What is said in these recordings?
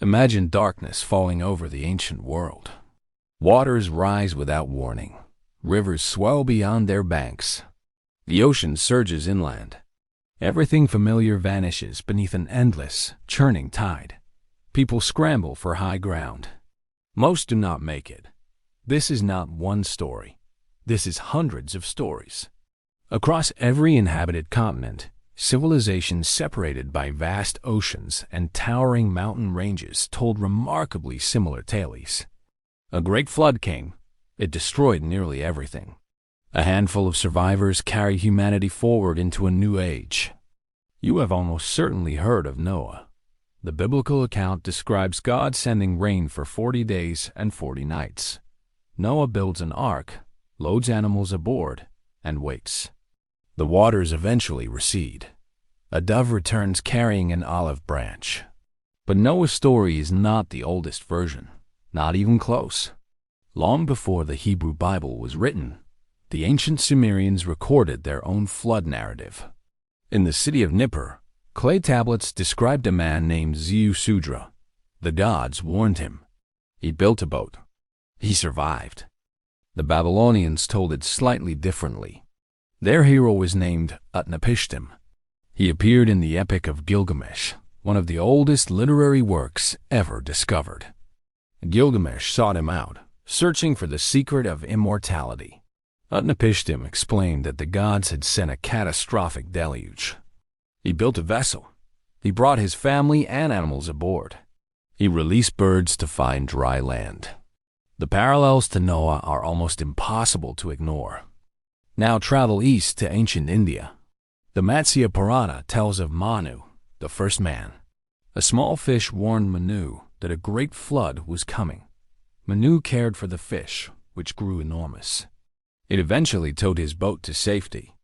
Imagine darkness falling over the ancient world. Waters rise without warning. Rivers swell beyond their banks. The ocean surges inland. Everything familiar vanishes beneath an endless, churning tide. People scramble for high ground. Most do not make it. This is not one story. This is hundreds of stories. Across every inhabited continent, civilizations separated by vast oceans and towering mountain ranges told remarkably similar tales. A great flood came. It destroyed nearly everything. A handful of survivors carry humanity forward into a new age. You have almost certainly heard of Noah. The biblical account describes God sending rain for 40 days and 40 nights. Noah builds an ark, loads animals aboard, and waits. The waters eventually recede. A dove returns carrying an olive branch. But Noah's story is not the oldest version, not even close. Long before the Hebrew Bible was written, the ancient Sumerians recorded their own flood narrative. In the city of Nippur, clay tablets described a man named Ziusudra. The gods warned him. He built a boat. He survived. The Babylonians told it slightly differently. Their hero was named Utnapishtim. He appeared in the Epic of Gilgamesh, one of the oldest literary works ever discovered. Gilgamesh sought him out, searching for the secret of immortality. Utnapishtim explained that the gods had sent a catastrophic deluge. He built a vessel. He brought his family and animals aboard. He released birds to find dry land. The parallels to Noah are almost impossible to ignore. Now travel east to ancient India. The Matsya Purana tells of Manu, the first man. A small fish warned Manu that a great flood was coming. Manu cared for the fish, which grew enormous. It eventually towed his boat to safety.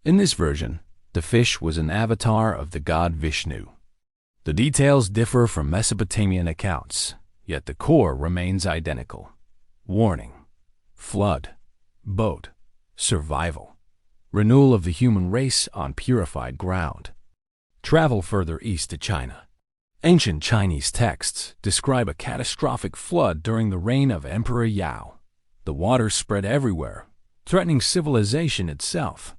In this version, the fish was an avatar of the god Vishnu. The details differ from Mesopotamian accounts, yet the core remains identical. Warning, flood, boat, survival, renewal of the human race on purified ground. Travel further east to China. Ancient Chinese texts describe a catastrophic flood during the reign of Emperor Yao. The waters spread everywhere, threatening civilization itself.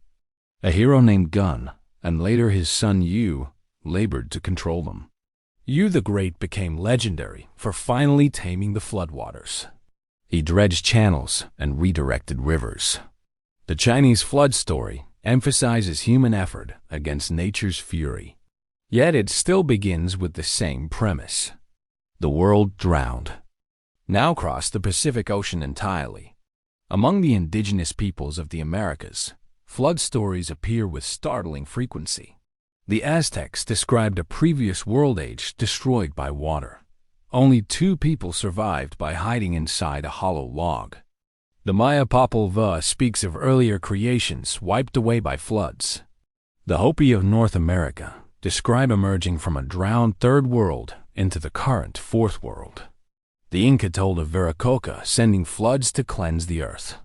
A hero named Gun, and later his son Yu, labored to control them. Yu the Great became legendary for finally taming the floodwaters. He dredged channels and redirected rivers. The Chinese flood story emphasizes human effort against nature's fury. Yet it still begins with the same premise. The world drowned. Now cross the Pacific Ocean entirely. Among the indigenous peoples of the Americas, flood stories appear with startling frequency. The Aztecs described a previous world age destroyed by water. Only 2 people survived by hiding inside a hollow log. The Maya Popol Vuh speaks of earlier creations wiped away by floods. The Hopi of North America describe emerging from a drowned third world into the current fourth world. The Inca told of Viracocha sending floods to cleanse the earth.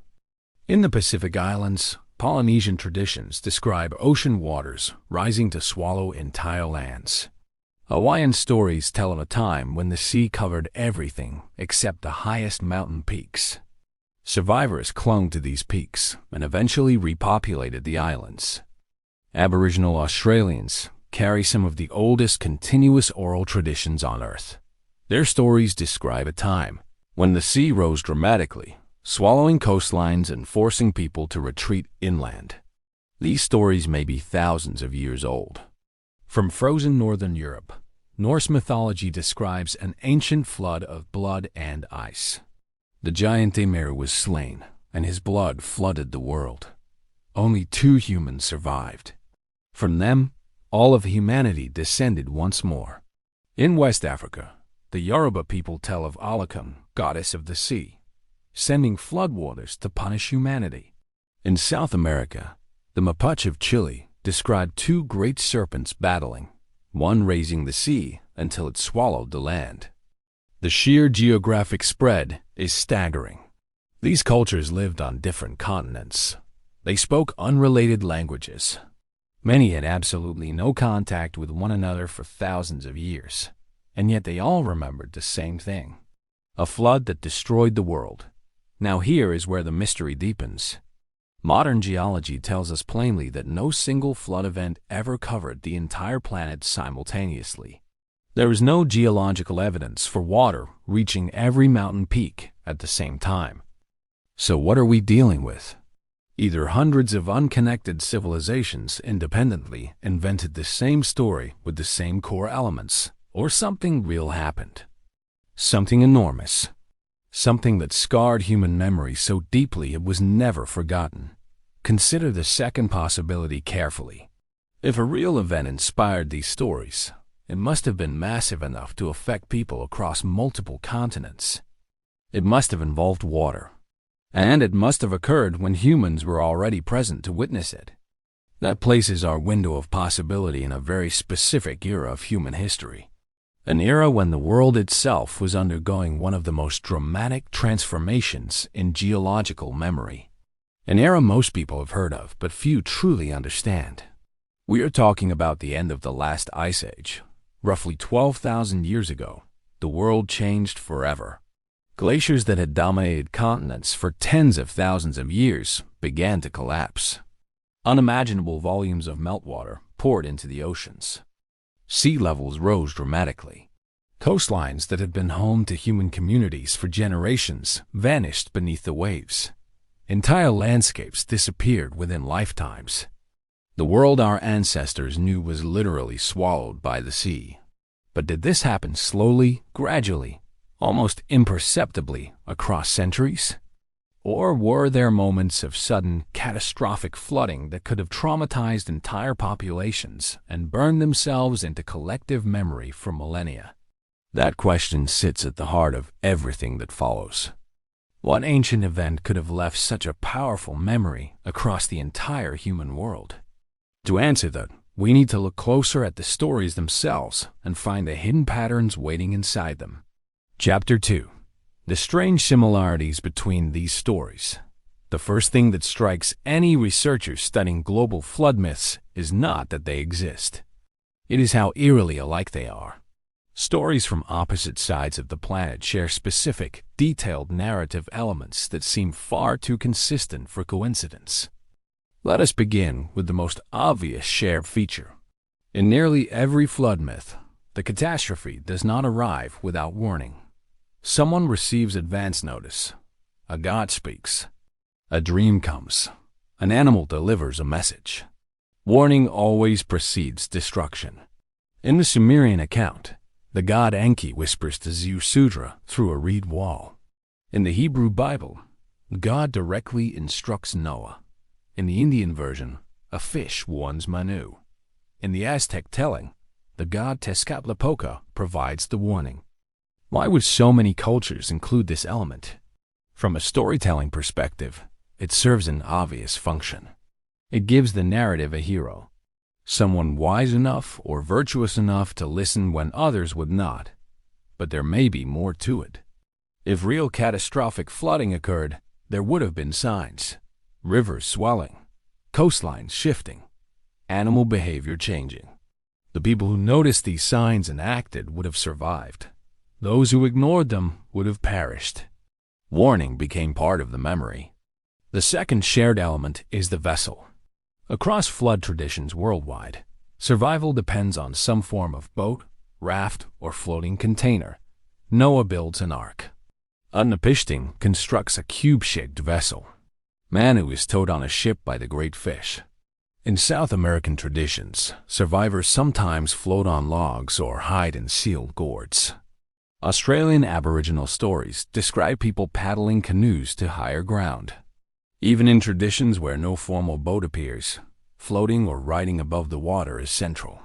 In the Pacific Islands, Polynesian traditions describe ocean waters rising to swallow entire lands. Hawaiian stories tell of a time when the sea covered everything except the highest mountain peaks. Survivors clung to these peaks and eventually repopulated the islands. Aboriginal Australians carry some of the oldest continuous oral traditions on Earth. Their stories describe a time when the sea rose dramatically, swallowing coastlines and forcing people to retreat inland. These stories may be thousands of years old. From frozen northern Europe, Norse mythology describes an ancient flood of blood and ice. The giant Ymir was slain, and his blood flooded the world. Only 2 humans survived. From them, all of humanity descended once more. In West Africa, the Yoruba people tell of Alakon, goddess of the sea, sending floodwaters to punish humanity. In South America, the Mapuche of Chile described 2 great serpents battling, one raising the sea until it swallowed the land. The sheer geographic spread is staggering. These cultures lived on different continents. They spoke unrelated languages. Many had absolutely no contact with one another for thousands of years. and yet they all remembered the same thing: a flood that destroyed the world. Now here is where the mystery deepens. Modern geology tells us plainly that no single flood event ever covered the entire planet simultaneously. There is no geological evidence for water reaching every mountain peak at the same time. So what are we dealing with? Either hundreds of unconnected civilizations independently invented the same story with the same core elements, or something real happened. Something enormous. Something that scarred human memory so deeply it was never forgotten. Consider the second possibility carefully. If a real event inspired these stories, it must have been massive enough to affect people across multiple continents. It must have involved water. And it must have occurred when humans were already present to witness it. That places our window of possibility in a very specific era of human history. An era when the world itself was undergoing one of the most dramatic transformations in geological memory. An era most people have heard of, but few truly understand. We are talking about the end of the last ice age. Roughly 12,000 years ago, the world changed forever. Glaciers that had dominated continents for tens of thousands of years began to collapse. Unimaginable volumes of meltwater poured into the oceans. Sea levels rose dramatically. Coastlines that had been home to human communities for generations vanished beneath the waves. Entire landscapes disappeared within lifetimes. The world our ancestors knew was literally swallowed by the sea. But did this happen slowly, gradually, almost imperceptibly across centuries? Or were there moments of sudden, catastrophic flooding that could have traumatized entire populations and burned themselves into collective memory for millennia? That question sits at the heart of everything that follows. What ancient event could have left such a powerful memory across the entire human world? To answer that, we need to look closer at the stories themselves and find the hidden patterns waiting inside them. Chapter 2. The strange similarities between these stories. The first thing that strikes any researcher studying global flood myths is not that they exist. It is how eerily alike they are. Stories from opposite sides of the planet share specific, detailed narrative elements that seem far too consistent for coincidence. Let us begin with the most obvious shared feature. In nearly every flood myth, the catastrophe does not arrive without warning. Someone receives advance notice. A god speaks. A dream comes. An animal delivers a message. Warning always precedes destruction. In the Sumerian account, the god Enki whispers to Ziusudra through a reed wall. In the Hebrew Bible, God directly instructs Noah. In the Indian version, a fish warns Manu. In the Aztec telling, the god Tezcatlipoca provides the warning. Why would so many cultures include this element? From a storytelling perspective, it serves an obvious function. It gives the narrative a hero, someone wise enough or virtuous enough to listen when others would not. But there may be more to it. If real catastrophic flooding occurred, there would have been signs: rivers swelling, coastlines shifting, animal behavior changing. The people who noticed these signs and acted would have survived. Those who ignored them would have perished. Warning became part of the memory. The second shared element is the vessel. Across flood traditions worldwide, survival depends on some form of boat, raft, or floating container. Noah builds an ark. Utnapishtim constructs a cube-shaped vessel. Manu is towed on a ship by the great fish. In South American traditions, survivors sometimes float on logs or hide in sealed gourds. Australian Aboriginal stories describe people paddling canoes to higher ground. Even in traditions where no formal boat appears, floating or riding above the water is central.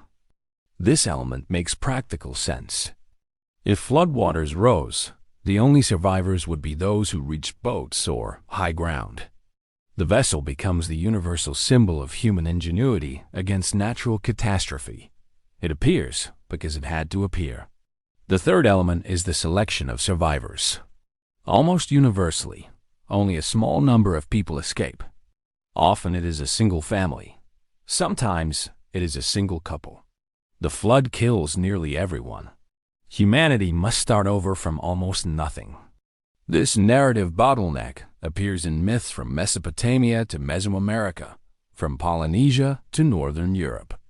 This element makes practical sense. If floodwaters rose, the only survivors would be those who reached boats or high ground. The vessel becomes the universal symbol of human ingenuity against natural catastrophe. It appears because it had to appear. The third element is the selection of survivors. Almost universally, only a small number of people escape. Often it is a single family. Sometimes it is a single couple. The flood kills nearly everyone. Humanity must start over from almost nothing. This narrative bottleneck appears in myths from Mesopotamia to Mesoamerica, from Polynesia to Northern Europe.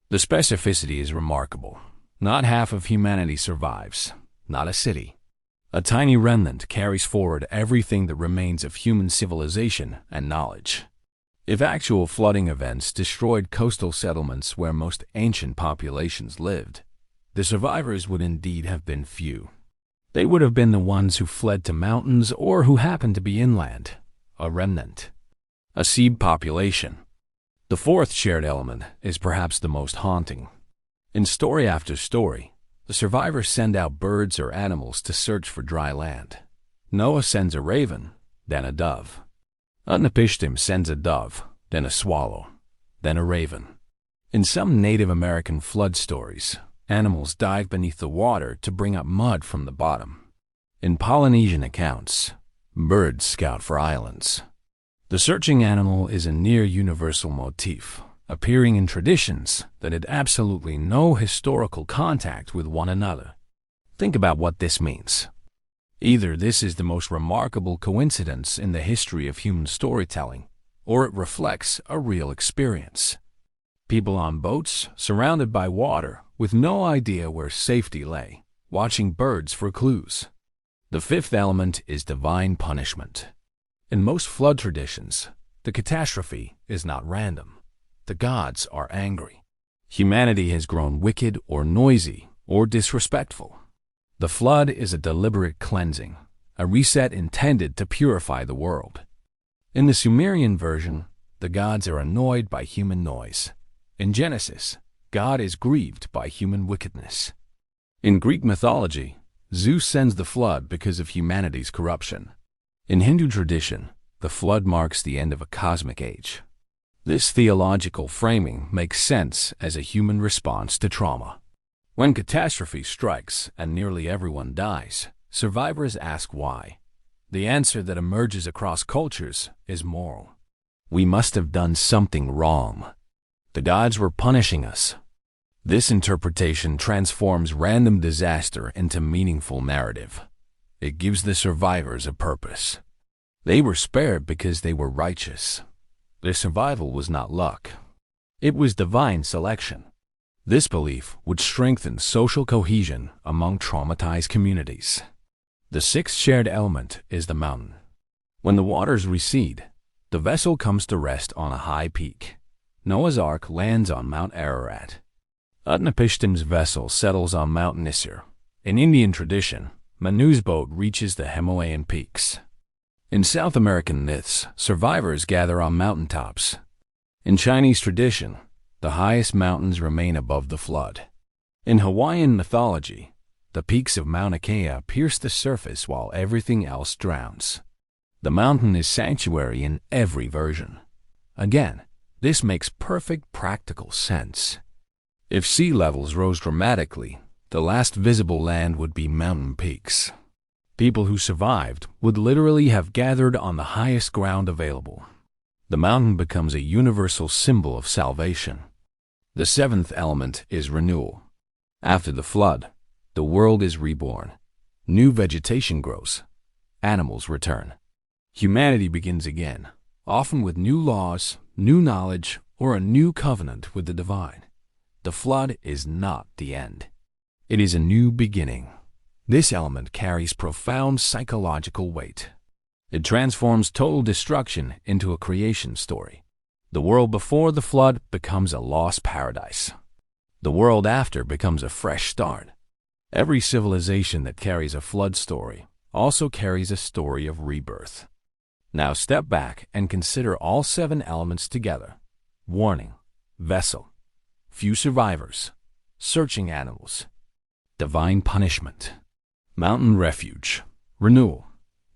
The specificity is remarkable. Not half of humanity survives, not a city. A tiny remnant carries forward everything that remains of human civilization and knowledge. If actual flooding events destroyed coastal settlements where most ancient populations lived, the survivors would indeed have been few. They would have been the ones who fled to mountains or who happened to be inland, a remnant, a seed population. The fourth shared element is perhaps the most haunting. In story after story, the survivors send out birds or animals to search for dry land. Noah sends a raven, then a dove. Utnapishtim sends a dove, then a swallow, then a raven. In some Native American flood stories, animals dive beneath the water to bring up mud from the bottom. In Polynesian accounts, birds scout for islands. The searching animal is a near universal motif, appearing in traditions that had absolutely no historical contact with one another. Think about what this means. Either this is the most remarkable coincidence in the history of human storytelling, or it reflects a real experience. People on boats, surrounded by water, with no idea where safety lay, watching birds for clues. The fifth element is divine punishment. In most flood traditions, the catastrophe is not random. The gods are angry. Humanity has grown wicked or noisy or disrespectful. The flood is a deliberate cleansing, a reset intended to purify the world. In the Sumerian version, the gods are annoyed by human noise. In Genesis, God is grieved by human wickedness. In Greek mythology, Zeus sends the flood because of humanity's corruption. In Hindu tradition, the flood marks the end of a cosmic age. This theological framing makes sense as a human response to trauma. When catastrophe strikes and nearly everyone dies, survivors ask why. The answer that emerges across cultures is moral. We must have done something wrong. The gods were punishing us. This interpretation transforms random disaster into meaningful narrative. It gives the survivors a purpose. They were spared because they were righteous. Their survival was not luck. It was divine selection. This belief would strengthen social cohesion among traumatized communities. The sixth shared element is the mountain. When the waters recede, the vessel comes to rest on a high peak. Noah's Ark lands on Mount Ararat. Utnapishtim's vessel settles on Mount Nisir. In Indian tradition, Manu's boat reaches the Himalayan peaks. In South American myths, survivors gather on mountaintops. In Chinese tradition, the highest mountains remain above the flood. In Hawaiian mythology, the peaks of Mauna Kea pierce the surface while everything else drowns. The mountain is sanctuary in every version. Again, this makes perfect practical sense. If sea levels rose dramatically, the last visible land would be mountain peaks. People who survived would literally have gathered on the highest ground available. The mountain becomes a universal symbol of salvation. The seventh element is renewal. After the flood, the world is reborn. New vegetation grows. Animals return. Humanity begins again, often with new laws, new knowledge, or a new covenant with the divine. The flood is not the end. It is a new beginning. This element carries profound psychological weight. It transforms total destruction into a creation story. The world before the flood becomes a lost paradise. The world after becomes a fresh start. Every civilization that carries a flood story also carries a story of rebirth. Now step back and consider all seven elements together. Warning, vessel, few survivors, searching animals, divine punishment, mountain refuge, renewal.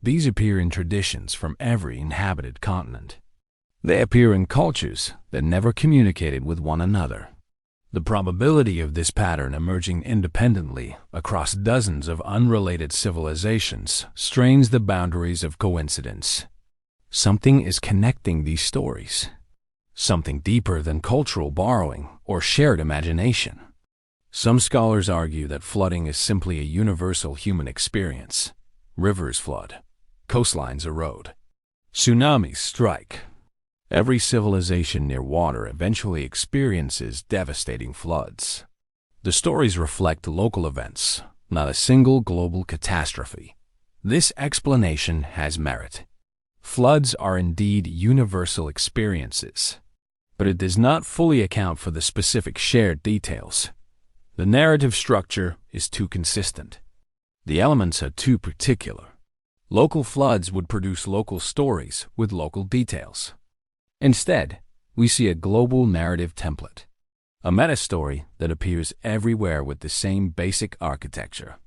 These appear in traditions from every inhabited continent. They appear in cultures that never communicated with one another. The probability of this pattern emerging independently across dozens of unrelated civilizations strains the boundaries of coincidence. Something is connecting these stories. Something deeper than cultural borrowing or shared imagination. Some scholars argue that flooding is simply a universal human experience. Rivers flood, coastlines erode, tsunamis strike. Every civilization near water eventually experiences devastating floods. The stories reflect local events, not a single global catastrophe. This explanation has merit. Floods are indeed universal experiences, but it does not fully account for the specific shared details. The narrative structure is too consistent. The elements are too particular. Local floods would produce local stories with local details. Instead, we see a global narrative template, a meta-story that appears everywhere with the same basic architecture.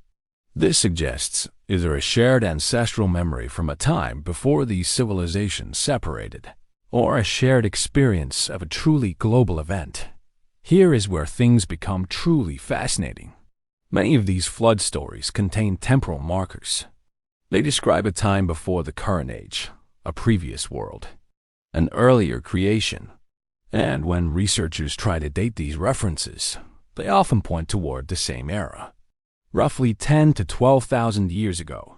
This suggests either a shared ancestral memory from a time before these civilizations separated, or a shared experience of a truly global event. Here is where things become truly fascinating. Many of these flood stories contain temporal markers. They describe a time before the current age, a previous world, an earlier creation. And when researchers try to date these references, they often point toward the same era, roughly 10 to 12,000 years ago.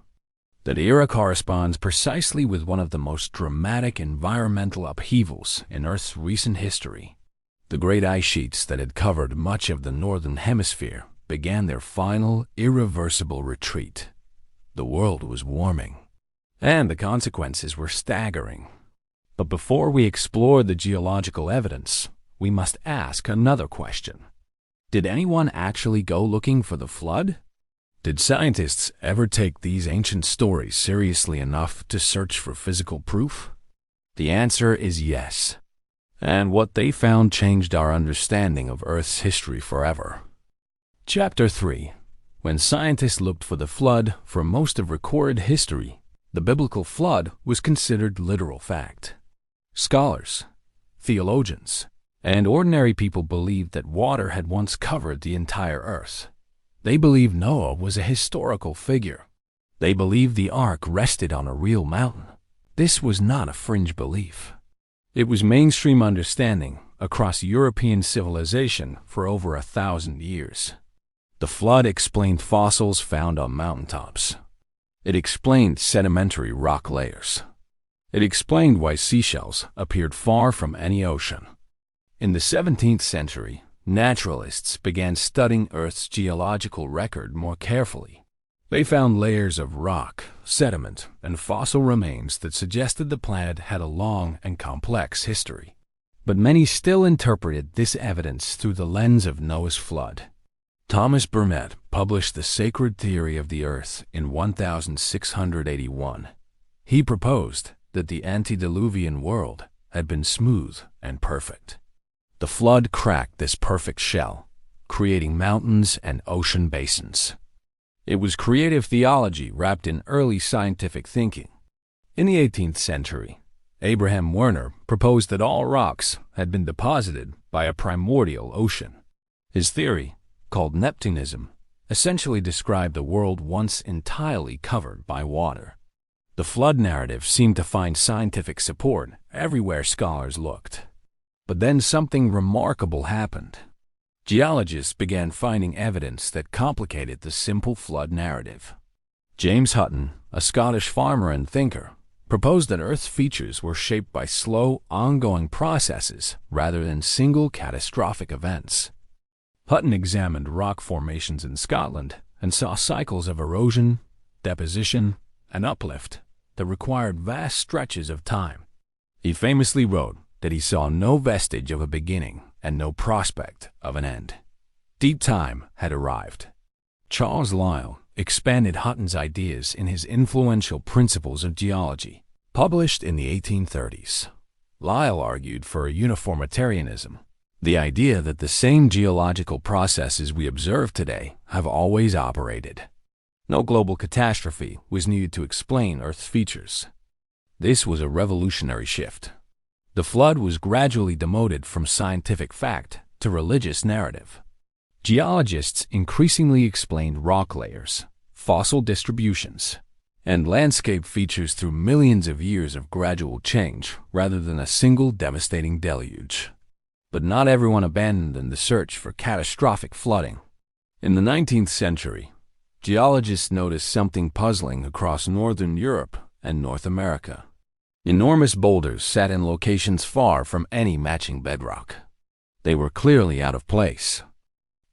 That era corresponds precisely with one of the most dramatic environmental upheavals in Earth's recent history. The great ice sheets that had covered much of the northern hemisphere began their final, irreversible retreat. The world was warming, and the consequences were staggering. But before we explore the geological evidence, we must ask another question. Did anyone actually go looking for the flood? Did scientists ever take these ancient stories seriously enough to search for physical proof? The answer is yes. And what they found changed our understanding of Earth's history forever. Chapter 3. When scientists looked for the flood for most of recorded history, the biblical flood was considered literal fact. Scholars, theologians, and ordinary people believed that water had once covered the entire earth. They believed Noah was a historical figure. They believed the ark rested on a real mountain. This was not a fringe belief. It was mainstream understanding across European civilization for over 1,000 years. The flood explained fossils found on mountaintops. It explained sedimentary rock layers. It explained why seashells appeared far from any ocean. In the 17th century, naturalists began studying Earth's geological record more carefully. They found layers of rock, sediment, and fossil remains that suggested the planet had a long and complex history. But many still interpreted this evidence through the lens of Noah's flood. Thomas Burnet published The Sacred Theory of the Earth in 1681. He proposed that the antediluvian world had been smooth and perfect. The flood cracked this perfect shell, creating mountains and ocean basins. It was creative theology wrapped in early scientific thinking. In the 18th century, Abraham Werner proposed that all rocks had been deposited by a primordial ocean. His theory, called Neptunism, essentially described a world once entirely covered by water. The flood narrative seemed to find scientific support everywhere scholars looked. But then something remarkable happened. Geologists began finding evidence that complicated the simple flood narrative. James Hutton, a Scottish farmer and thinker, proposed that Earth's features were shaped by slow, ongoing processes rather than single catastrophic events. Hutton examined rock formations in Scotland and saw cycles of erosion, deposition, and uplift that required vast stretches of time. He famously wrote that he saw no vestige of a beginning and no prospect of an end. Deep time had arrived. Charles Lyell expanded Hutton's ideas in his influential Principles of Geology, published in the 1830s. Lyell argued for a uniformitarianism, the idea that the same geological processes we observe today have always operated. No global catastrophe was needed to explain Earth's features. This was a revolutionary shift. The flood was gradually demoted from scientific fact to religious narrative. Geologists increasingly explained rock layers, fossil distributions, and landscape features through millions of years of gradual change rather than a single devastating deluge. But not everyone abandoned the search for catastrophic flooding. In the 19th century, geologists noticed something puzzling across northern Europe and North America. Enormous boulders sat in locations far from any matching bedrock. They were clearly out of place.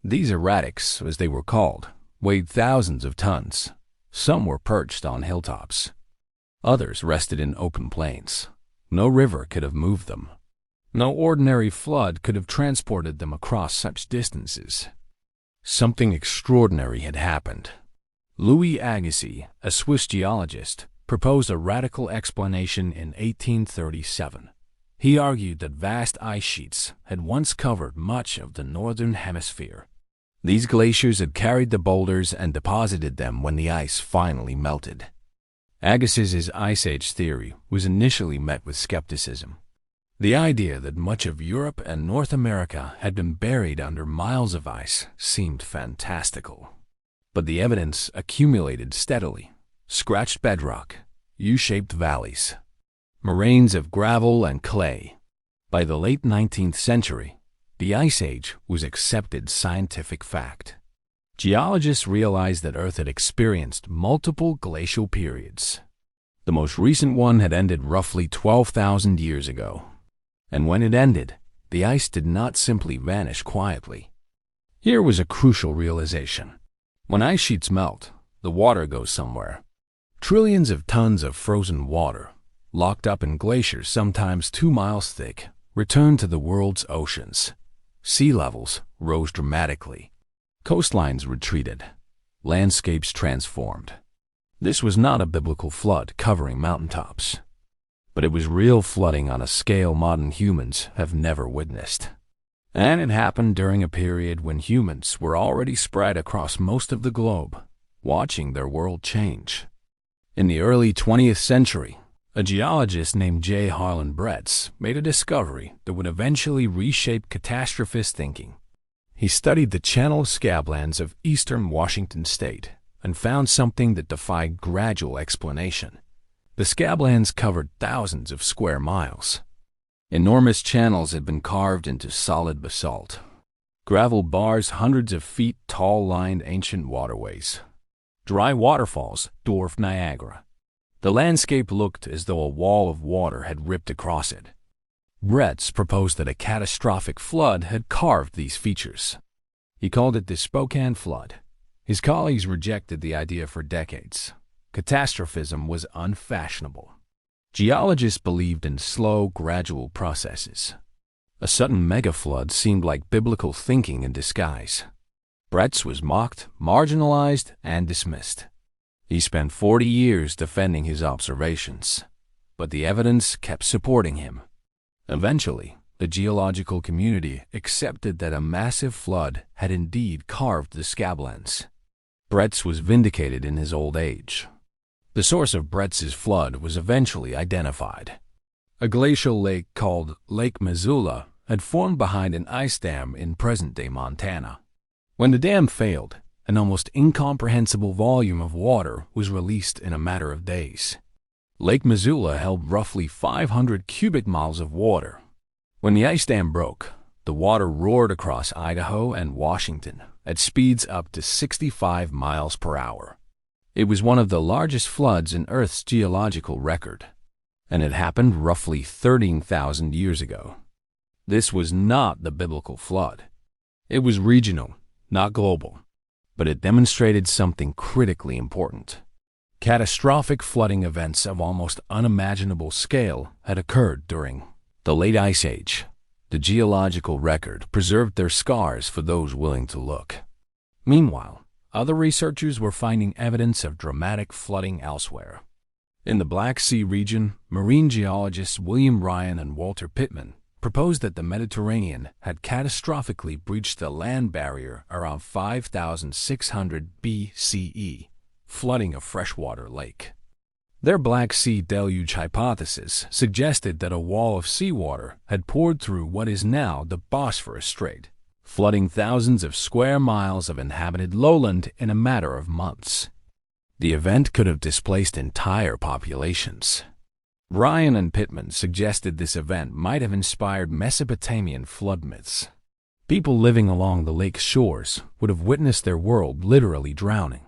These erratics, as they were called, weighed thousands of tons. Some were perched on hilltops. Others rested in open plains. No river could have moved them. No ordinary flood could have transported them across such distances. Something extraordinary had happened. Louis Agassiz, a Swiss geologist, proposed a radical explanation in 1837. He argued that vast ice sheets had once covered much of the northern hemisphere. These glaciers had carried the boulders and deposited them when the ice finally melted. Agassiz's Ice Age theory was initially met with skepticism. The idea that much of Europe and North America had been buried under miles of ice seemed fantastical. But the evidence accumulated steadily. Scratched bedrock, U-shaped valleys, moraines of gravel and clay. By the late 19th century, the Ice Age was accepted scientific fact. Geologists realized that Earth had experienced multiple glacial periods. The most recent one had ended roughly 12,000 years ago. And when it ended, the ice did not simply vanish quietly. Here was a crucial realization. When ice sheets melt, the water goes somewhere. Trillions of tons of frozen water, locked up in glaciers sometimes 2 miles thick, returned to the world's oceans. Sea levels rose dramatically. Coastlines retreated. Landscapes transformed. This was not a biblical flood covering mountaintops, but it was real flooding on a scale modern humans have never witnessed. And it happened during a period when humans were already spread across most of the globe, watching their world change. In the early 20th century, a geologist named J. Harlan Bretz made a discovery that would eventually reshape catastrophist thinking. He studied the channel scablands of eastern Washington state and found something that defied gradual explanation. The scablands covered thousands of square miles. Enormous channels had been carved into solid basalt. Gravel bars hundreds of feet tall lined ancient waterways. Dry waterfalls dwarfed Niagara. The landscape looked as though a wall of water had ripped across it. Bretz proposed that a catastrophic flood had carved these features. He called it the Spokane Flood. His colleagues rejected the idea for decades. Catastrophism was unfashionable. Geologists believed in slow, gradual processes. A sudden megaflood seemed like biblical thinking in disguise. Bretz was mocked, marginalized, and dismissed. He spent 40 years defending his observations, but the evidence kept supporting him. Eventually, the geological community accepted that a massive flood had indeed carved the scablands. Bretz was vindicated in his old age. The source of Bretz's flood was eventually identified. A glacial lake called Lake Missoula had formed behind an ice dam in present-day Montana. When the dam failed, an almost incomprehensible volume of water was released in a matter of days. Lake Missoula held roughly 500 cubic miles of water. When the ice dam broke, the water roared across Idaho and Washington at speeds up to 65 miles per hour. It was one of the largest floods in Earth's geological record, and it happened roughly 13,000 years ago. This was not the biblical flood. It was regional, not global, but it demonstrated something critically important. Catastrophic flooding events of almost unimaginable scale had occurred during the Late Ice Age. The geological record preserved their scars for those willing to look. Meanwhile, other researchers were finding evidence of dramatic flooding elsewhere. In the Black Sea region, marine geologists William Ryan and Walter Pittman proposed that the Mediterranean had catastrophically breached the land barrier around 5,600 BCE, flooding a freshwater lake. Their Black Sea deluge hypothesis suggested that a wall of seawater had poured through what is now the Bosphorus Strait, flooding thousands of square miles of inhabited lowland in a matter of months. The event could have displaced entire populations. Ryan and Pittman suggested this event might have inspired Mesopotamian flood myths. People living along the lake's shores would have witnessed their world literally drowning.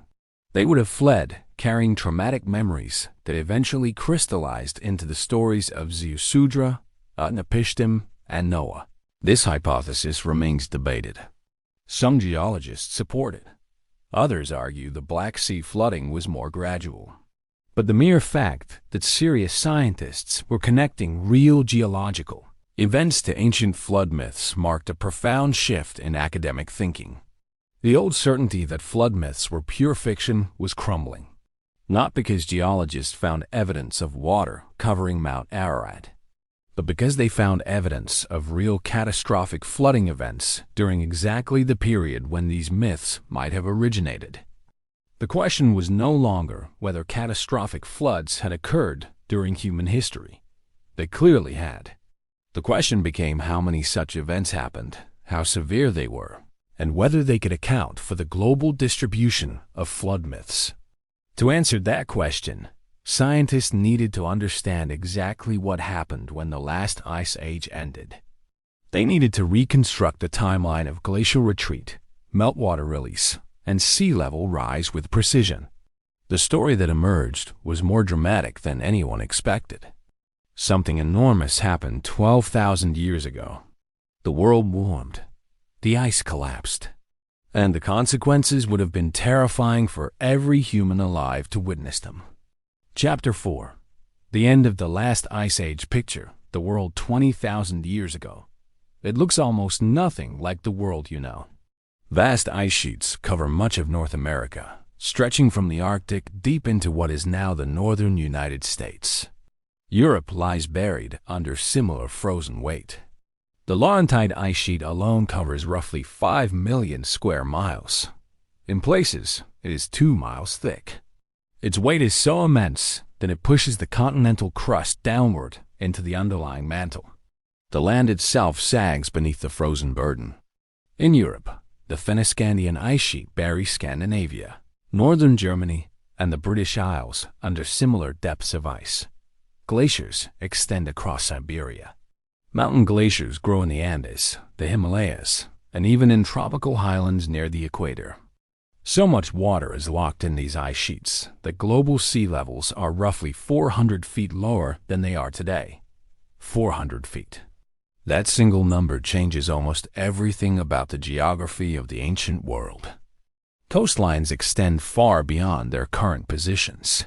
They would have fled, carrying traumatic memories that eventually crystallized into the stories of Ziusudra, Utnapishtim, and Noah. This hypothesis remains debated. Some geologists support it. Others argue the Black Sea flooding was more gradual. But the mere fact that serious scientists were connecting real geological events to ancient flood myths marked a profound shift in academic thinking. The old certainty that flood myths were pure fiction was crumbling, not because geologists found evidence of water covering Mount Ararat, but because they found evidence of real catastrophic flooding events during exactly the period when these myths might have originated. The question was no longer whether catastrophic floods had occurred during human history. They clearly had. The question became how many such events happened, how severe they were, and whether they could account for the global distribution of flood myths. To answer that question, scientists needed to understand exactly what happened when the last ice age ended. They needed to reconstruct a timeline of glacial retreat, meltwater release, and sea level rise with precision. The story that emerged was more dramatic than anyone expected. Something enormous happened 12,000 years ago. The world warmed, the ice collapsed, and the consequences would have been terrifying for every human alive to witness them. Chapter 4. The end of the last ice age picture the world 20,000 years ago. It looks almost nothing like the world you know. Vast ice sheets cover much of North America, stretching from the Arctic deep into what is now the northern United States. Europe lies buried under similar frozen weight. The Laurentide ice sheet alone covers roughly 5 million square miles. In places, it is 2 miles thick. Its weight is so immense that it pushes the continental crust downward into the underlying mantle. The land itself sags beneath the frozen burden. In Europe, the Fennoscandian ice sheet buries Scandinavia, northern Germany, and the British Isles under similar depths of ice. Glaciers extend across Siberia. Mountain glaciers grow in the Andes, the Himalayas, and even in tropical highlands near the equator. So much water is locked in these ice sheets that global sea levels are roughly 400 feet lower than they are today. 400 feet. That single number changes almost everything about the geography of the ancient world. Coastlines extend far beyond their current positions.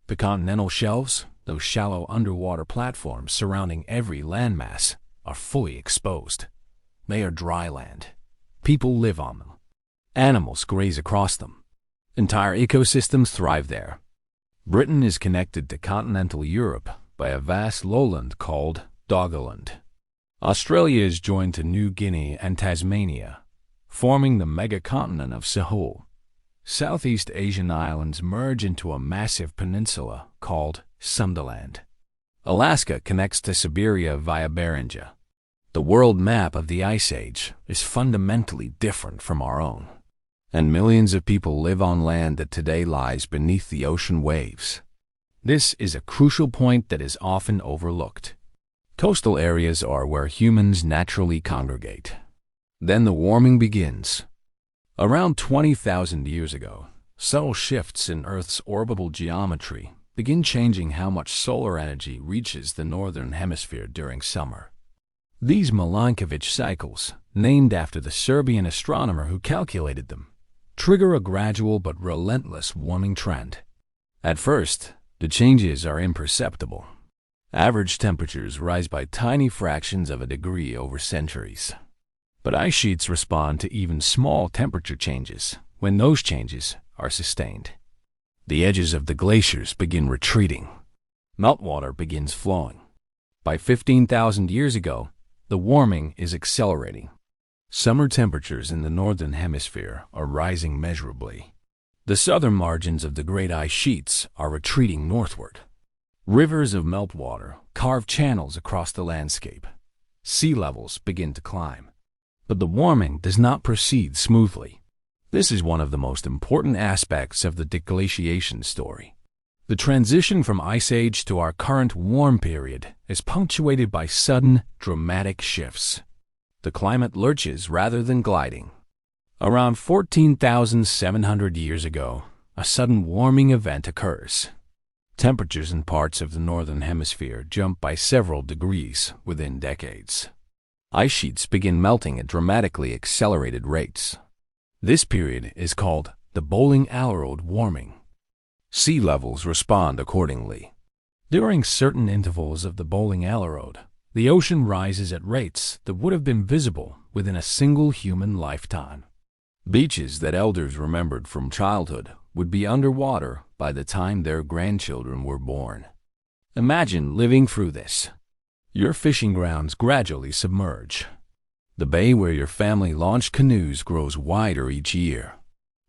The continental shelves, those shallow underwater platforms surrounding every landmass, are fully exposed. They are dry land. People live on them. Animals graze across them. Entire ecosystems thrive there. Britain is connected to continental Europe by a vast lowland called Doggerland. Australia is joined to New Guinea and Tasmania, forming the megacontinent of Sahul. Southeast Asian islands merge into a massive peninsula called Sundaland. Alaska connects to Siberia via Beringia. The world map of the Ice Age is fundamentally different from our own, and millions of people live on land that today lies beneath the ocean waves. This is a crucial point that is often overlooked. Coastal areas are where humans naturally congregate. Then the warming begins. Around 20,000 years ago, subtle shifts in Earth's orbital geometry begin changing how much solar energy reaches the northern hemisphere during summer. These Milankovitch cycles, named after the Serbian astronomer who calculated them, trigger a gradual but relentless warming trend. At first, the changes are imperceptible. Average temperatures rise by tiny fractions of a degree over centuries. But ice sheets respond to even small temperature changes when those changes are sustained. The edges of the glaciers begin retreating. Meltwater begins flowing. By 15,000 years ago, the warming is accelerating. Summer temperatures in the northern hemisphere are rising measurably. The southern margins of the great ice sheets are retreating northward. Rivers of meltwater carve channels across the landscape. Sea levels begin to climb. But the warming does not proceed smoothly. This is one of the most important aspects of the deglaciation story. The transition from Ice Age to our current warm period is punctuated by sudden, dramatic shifts. The climate lurches rather than gliding. Around 14,700 years ago, a sudden warming event occurs. Temperatures in parts of the northern hemisphere jump by several degrees within decades. Ice sheets begin melting at dramatically accelerated rates. This period is called the bowling-allurode warming. Sea levels respond accordingly. During certain intervals of the bowling-allurode, the ocean rises at rates that would have been visible within a single human lifetime. Beaches that elders remembered from childhood would be underwater by the time their grandchildren were born. Imagine living through this. Your fishing grounds gradually submerge. The bay where your family launched canoes grows wider each year.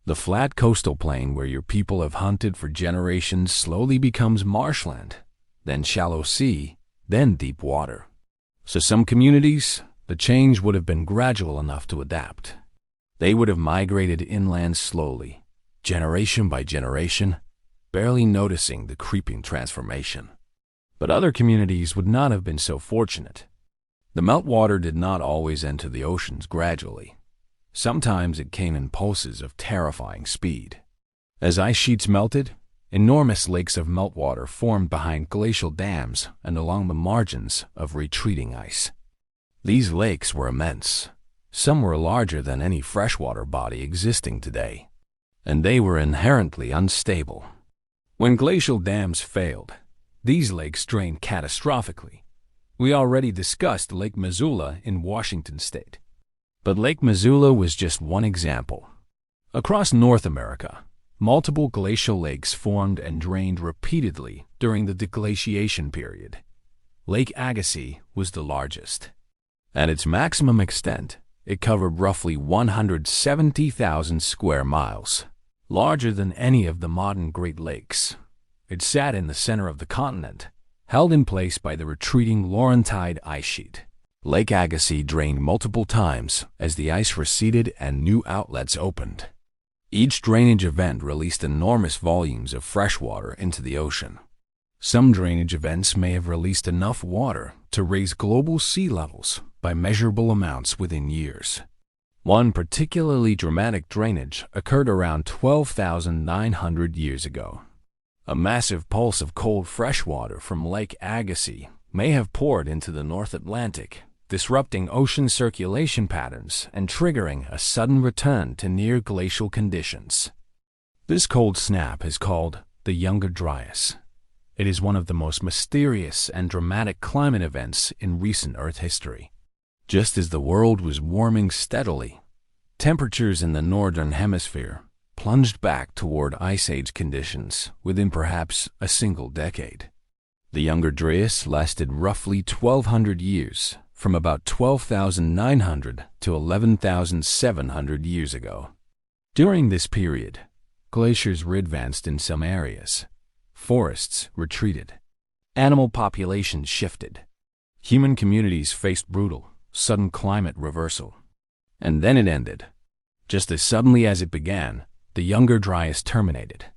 The flat coastal plain where your people have hunted for generations slowly becomes marshland, then shallow sea, then deep water. So some communities, the change would have been gradual enough to adapt. They would have migrated inland slowly, generation by generation, barely noticing the creeping transformation. But other communities would not have been so fortunate. The meltwater did not always enter the oceans gradually. Sometimes it came in pulses of terrifying speed. As ice sheets melted, enormous lakes of meltwater formed behind glacial dams and along the margins of retreating ice. These lakes were immense. Some were larger than any freshwater body existing today, and they were inherently unstable. When glacial dams failed, these lakes drained catastrophically. We already discussed Lake Missoula in Washington state. But Lake Missoula was just one example. Across North America, multiple glacial lakes formed and drained repeatedly during the deglaciation period. Lake Agassiz was the largest. At its maximum extent, it covered roughly 170,000 square miles, larger than any of the modern Great Lakes. It sat in the center of the continent, held in place by the retreating Laurentide ice sheet. Lake Agassiz drained multiple times as the ice receded and new outlets opened. Each drainage event released enormous volumes of fresh water into the ocean. Some drainage events may have released enough water to raise global sea levels by measurable amounts within years. One particularly dramatic drainage occurred around 12,900 years ago. A massive pulse of cold fresh water from Lake Agassiz may have poured into the North Atlantic, disrupting ocean circulation patterns and triggering a sudden return to near glacial conditions. This cold snap is called the Younger Dryas. It is one of the most mysterious and dramatic climate events in recent Earth history. Just as the world was warming steadily, temperatures in the northern hemisphere plunged back toward Ice Age conditions within perhaps a single decade. The Younger Dryas lasted roughly 1,200 years, from about 12,900 to 11,700 years ago. During this period, glaciers advanced in some areas. Forests retreated. Animal populations shifted. Human communities faced brutal, sudden climate reversal. And then it ended. Just as suddenly as it began, the Younger Dryas terminated.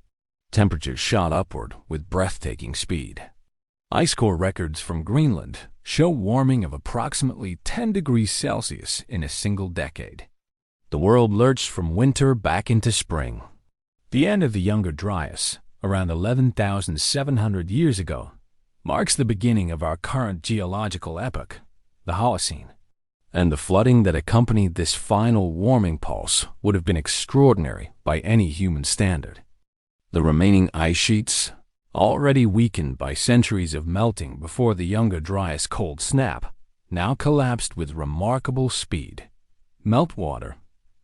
Temperatures shot upward with breathtaking speed. Ice core records from Greenland show warming of approximately 10 degrees Celsius in a single decade. The world lurched from winter back into spring. The end of the Younger Dryas, around 11,700 years ago, marks the beginning of our current geological epoch, the Holocene. And the flooding that accompanied this final warming pulse would have been extraordinary by any human standard. The remaining ice sheets, already weakened by centuries of melting before the Younger Dryas cold snap, now collapsed with remarkable speed. Meltwater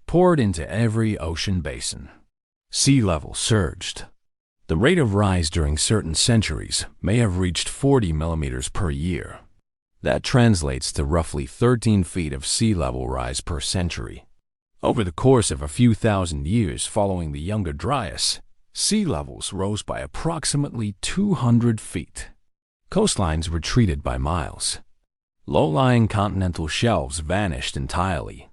poured into every ocean basin. Sea level surged. The rate of rise during certain centuries may have reached 40 millimeters per year. That translates to roughly 13 feet of sea level rise per century. Over the course of a few thousand years following the Younger Dryas, sea levels rose by approximately 200 feet. Coastlines retreated by miles. Low-lying continental shelves vanished entirely.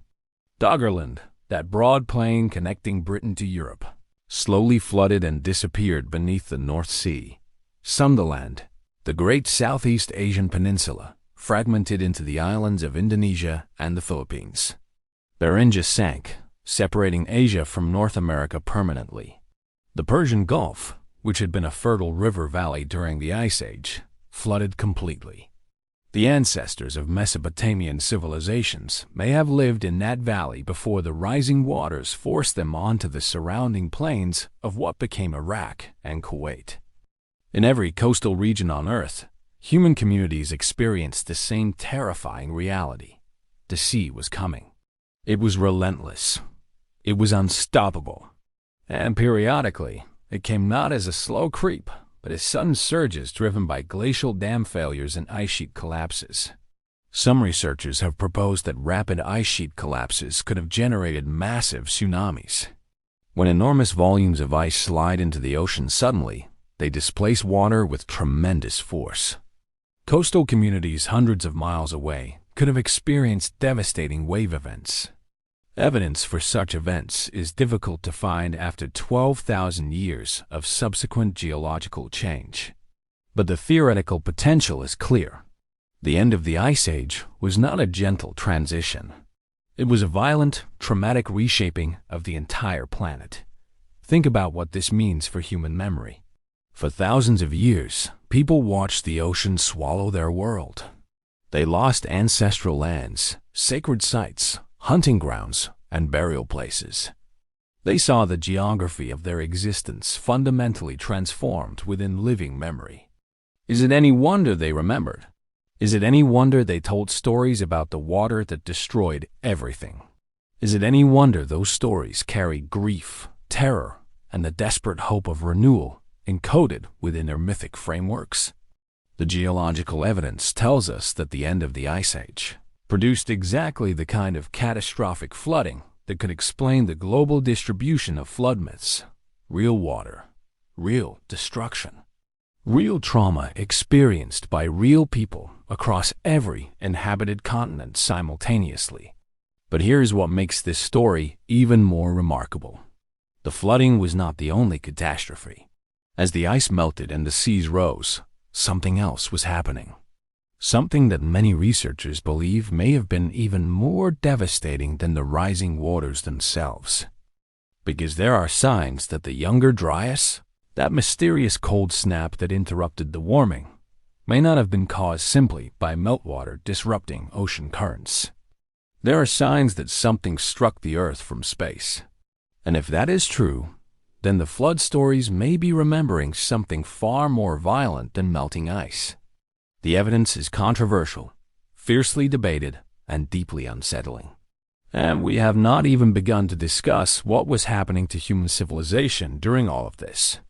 Doggerland, that broad plain connecting Britain to Europe, slowly flooded and disappeared beneath the North Sea. Sundaland, the great Southeast Asian peninsula, fragmented into the islands of Indonesia and the Philippines. Beringia sank, separating Asia from North America permanently. The Persian Gulf, which had been a fertile river valley during the Ice Age, flooded completely. The ancestors of Mesopotamian civilizations may have lived in that valley before the rising waters forced them onto the surrounding plains of what became Iraq and Kuwait. In every coastal region on Earth, human communities experienced the same terrifying reality. The sea was coming. It was relentless. It was unstoppable. And periodically, it came not as a slow creep, but as sudden surges driven by glacial dam failures and ice sheet collapses. Some researchers have proposed that rapid ice sheet collapses could have generated massive tsunamis. When enormous volumes of ice slide into the ocean suddenly, they displace water with tremendous force. Coastal communities hundreds of miles away could have experienced devastating wave events. Evidence for such events is difficult to find after 12,000 years of subsequent geological change. But the theoretical potential is clear. The end of the Ice Age was not a gentle transition. It was a violent, traumatic reshaping of the entire planet. Think about what this means for human memory. For thousands of years, people watched the ocean swallow their world. They lost ancestral lands, sacred sites, hunting grounds, and burial places. They saw the geography of their existence fundamentally transformed within living memory. Is it any wonder they remembered? Is it any wonder they told stories about the water that destroyed everything? Is it any wonder those stories carry grief, terror, and the desperate hope of renewal encoded within their mythic frameworks? The geological evidence tells us that the end of the Ice Age produced exactly the kind of catastrophic flooding that could explain the global distribution of flood myths. Real water, real destruction, real trauma experienced by real people across every inhabited continent simultaneously. But here's what makes this story even more remarkable. The flooding was not the only catastrophe. As the ice melted and the seas rose, something else was happening. Something that many researchers believe may have been even more devastating than the rising waters themselves. Because there are signs that the Younger Dryas, that mysterious cold snap that interrupted the warming, may not have been caused simply by meltwater disrupting ocean currents. There are signs that something struck the Earth from space. And if that is true, then the flood stories may be remembering something far more violent than melting ice. The evidence is controversial, fiercely debated, and deeply unsettling. And we have not even begun to discuss what was happening to human civilization during all of this.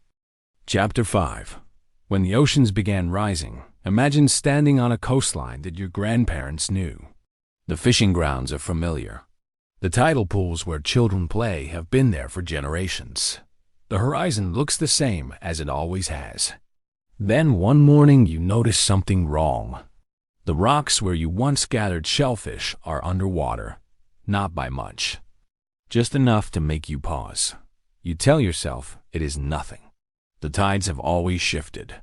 Chapter 5. When the oceans began rising, imagine standing on a coastline that your grandparents knew. The fishing grounds are familiar. The tidal pools where children play have been there for generations. The horizon looks the same as it always has. Then one morning you notice something wrong. The rocks where you once gathered shellfish are underwater, not by much. Just enough to make you pause. You tell yourself it is nothing. The tides have always shifted.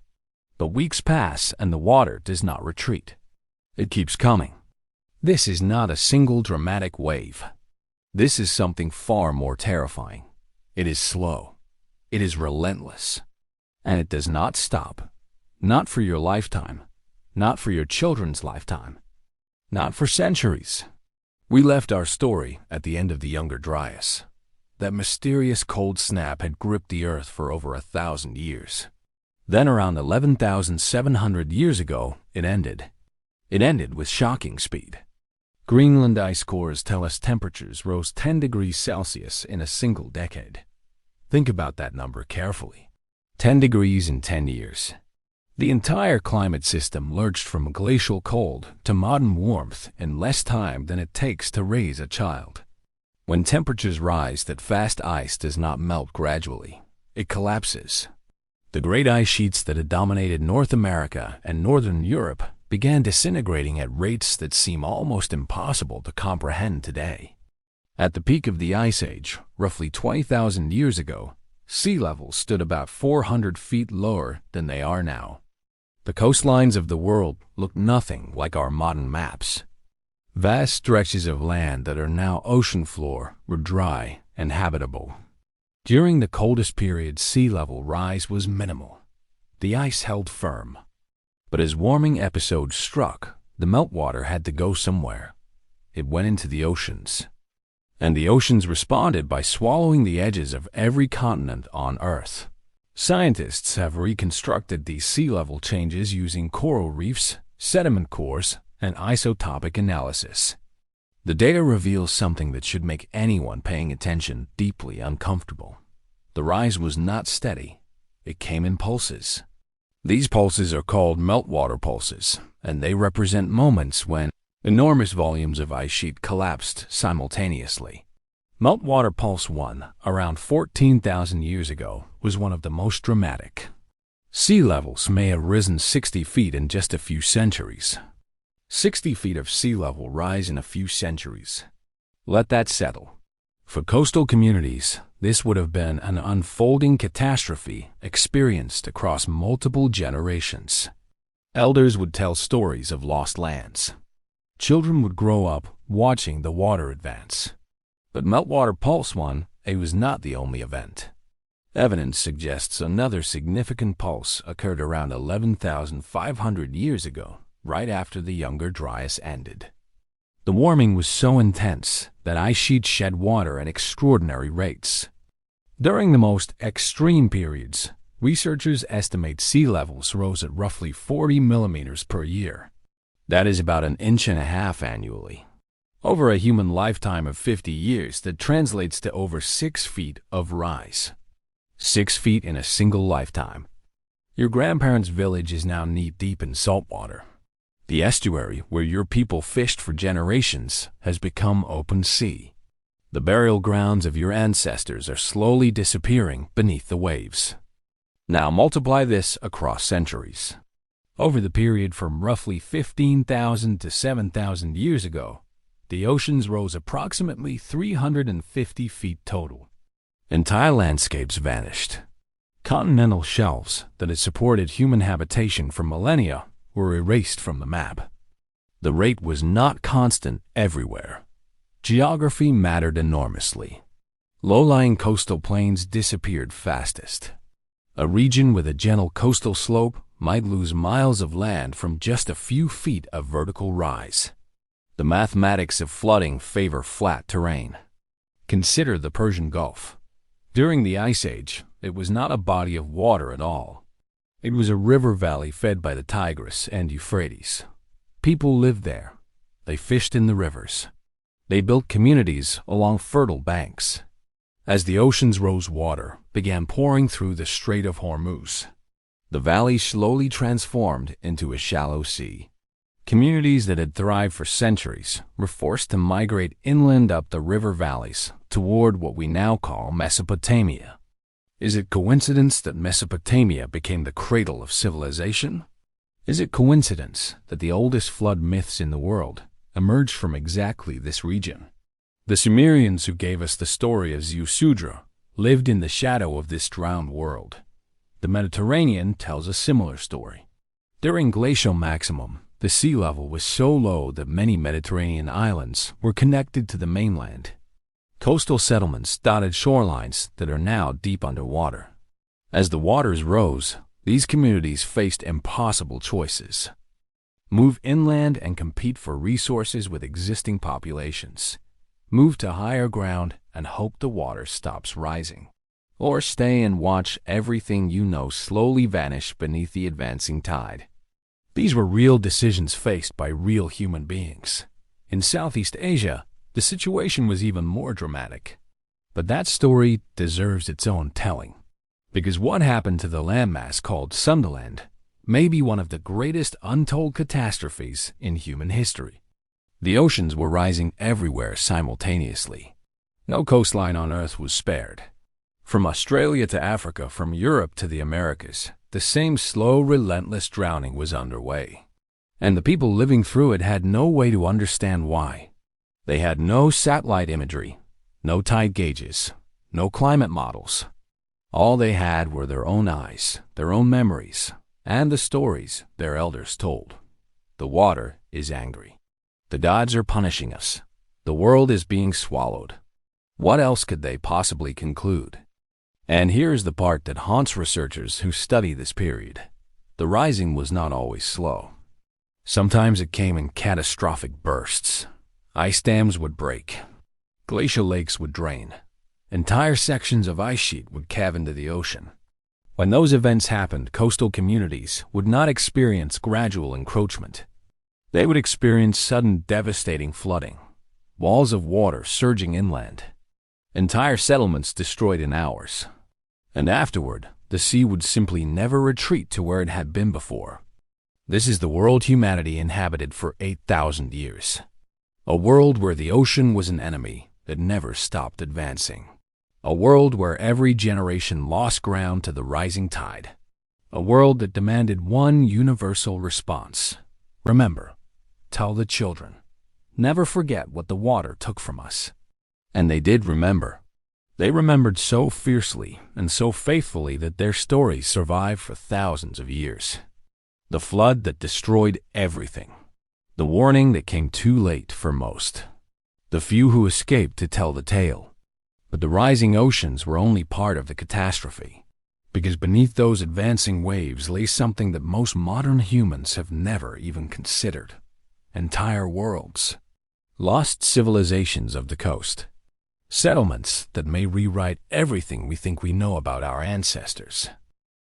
But weeks pass and the water does not retreat. It keeps coming. This is not a single dramatic wave. This is something far more terrifying. It is slow. It is relentless. And it does not stop. Not for your lifetime. Not for your children's lifetime. Not for centuries. We left our story at the end of the Younger Dryas. That mysterious cold snap had gripped the Earth for over 1,000 years. Then around 11,700 years ago, it ended. It ended with shocking speed. Greenland ice cores tell us temperatures rose 10 degrees Celsius in a single decade. Think about that number carefully. 10 degrees in 10 years. The entire climate system lurched from glacial cold to modern warmth in less time than it takes to raise a child. When temperatures rise, that fast ice does not melt gradually. It collapses. The great ice sheets that had dominated North America and Northern Europe began disintegrating at rates that seem almost impossible to comprehend today. At the peak of the Ice Age, roughly 20,000 years ago, sea levels stood about 400 feet lower than they are now. The coastlines of the world look nothing like our modern maps. Vast stretches of land that are now ocean floor were dry and habitable. During the coldest period, sea level rise was minimal. The ice held firm. But as warming episodes struck, the meltwater had to go somewhere. It went into the oceans. And the oceans responded by swallowing the edges of every continent on Earth. Scientists have reconstructed these sea level changes using coral reefs, sediment cores, and isotopic analysis. The data reveals something that should make anyone paying attention deeply uncomfortable. The rise was not steady. It came in pulses. These pulses are called meltwater pulses, and they represent moments when enormous volumes of ice sheet collapsed simultaneously. Meltwater Pulse 1, around 14,000 years ago, was one of the most dramatic. Sea levels may have risen 60 feet in just a few centuries. 60 feet of sea level rise in a few centuries. Let that settle. For coastal communities, this would have been an unfolding catastrophe experienced across multiple generations. Elders would tell stories of lost lands. Children would grow up watching the water advance. But Meltwater Pulse 1, it was not the only event. Evidence suggests another significant pulse occurred around 11,500 years ago, right after the Younger Dryas ended. The warming was so intense that ice sheets shed water at extraordinary rates. During the most extreme periods, researchers estimate sea levels rose at roughly 40 millimeters per year. That is about 1.5 inches annually. Over a human lifetime of 50 years, that translates to over 6 feet of rise. 6 feet in a single lifetime. Your grandparents' village is now knee-deep in salt water. The estuary where your people fished for generations has become open sea. The burial grounds of your ancestors are slowly disappearing beneath the waves. Now multiply this across centuries. Over the period from roughly 15,000 to 7,000 years ago, the oceans rose approximately 350 feet total. Entire landscapes vanished. Continental shelves that had supported human habitation for millennia were erased from the map. The rate was not constant everywhere. Geography mattered enormously. Low-lying coastal plains disappeared fastest. A region with a gentle coastal slope might lose miles of land from just a few feet of vertical rise. The mathematics of flooding favor flat terrain. Consider the Persian Gulf. During the Ice Age, it was not a body of water at all. It was a river valley fed by the Tigris and Euphrates. People lived there. They fished in the rivers. They built communities along fertile banks. As the oceans rose, water began pouring through the Strait of Hormuz. The valley slowly transformed into a shallow sea. Communities that had thrived for centuries were forced to migrate inland up the river valleys toward what we now call Mesopotamia. Is it coincidence that Mesopotamia became the cradle of civilization? Is it coincidence that the oldest flood myths in the world emerged from exactly this region? The Sumerians, who gave us the story of Ziusudra, lived in the shadow of this drowned world. The Mediterranean tells a similar story. During glacial maximum, the sea level was so low that many Mediterranean islands were connected to the mainland. Coastal settlements dotted shorelines that are now deep underwater. As the waters rose, these communities faced impossible choices. Move inland and compete for resources with existing populations. Move to higher ground and hope the water stops rising. Or stay and watch everything you know slowly vanish beneath the advancing tide. These were real decisions faced by real human beings. In Southeast Asia, the situation was even more dramatic. But that story deserves its own telling. Because what happened to the landmass called Sundaland may be one of the greatest untold catastrophes in human history. The oceans were rising everywhere simultaneously. No coastline on Earth was spared. From Australia to Africa, from Europe to the Americas, the same slow, relentless drowning was underway. And the people living through it had no way to understand why. They had no satellite imagery, no tide gauges, no climate models. All they had were their own eyes, their own memories, and the stories their elders told. The water is angry. The gods are punishing us. The world is being swallowed. What else could they possibly conclude? And here's the part that haunts researchers who study this period. The rising was not always slow. Sometimes it came in catastrophic bursts. Ice dams would break. Glacial lakes would drain. Entire sections of ice sheet would calve into the ocean. When those events happened, coastal communities would not experience gradual encroachment. They would experience sudden, devastating flooding, walls of water surging inland, entire settlements destroyed in hours. And afterward, the sea would simply never retreat to where it had been before. This is the world humanity inhabited for 8,000 years. A world where the ocean was an enemy that never stopped advancing. A world where every generation lost ground to the rising tide. A world that demanded one universal response. Remember, tell the children. Never forget what the water took from us. And they did remember. They remembered so fiercely and so faithfully that their stories survived for thousands of years. The flood that destroyed everything. The warning that came too late for most. The few who escaped to tell the tale. But the rising oceans were only part of the catastrophe, because beneath those advancing waves lay something that most modern humans have never even considered. Entire worlds. Lost civilizations of the coast. Settlements that may rewrite everything we think we know about our ancestors.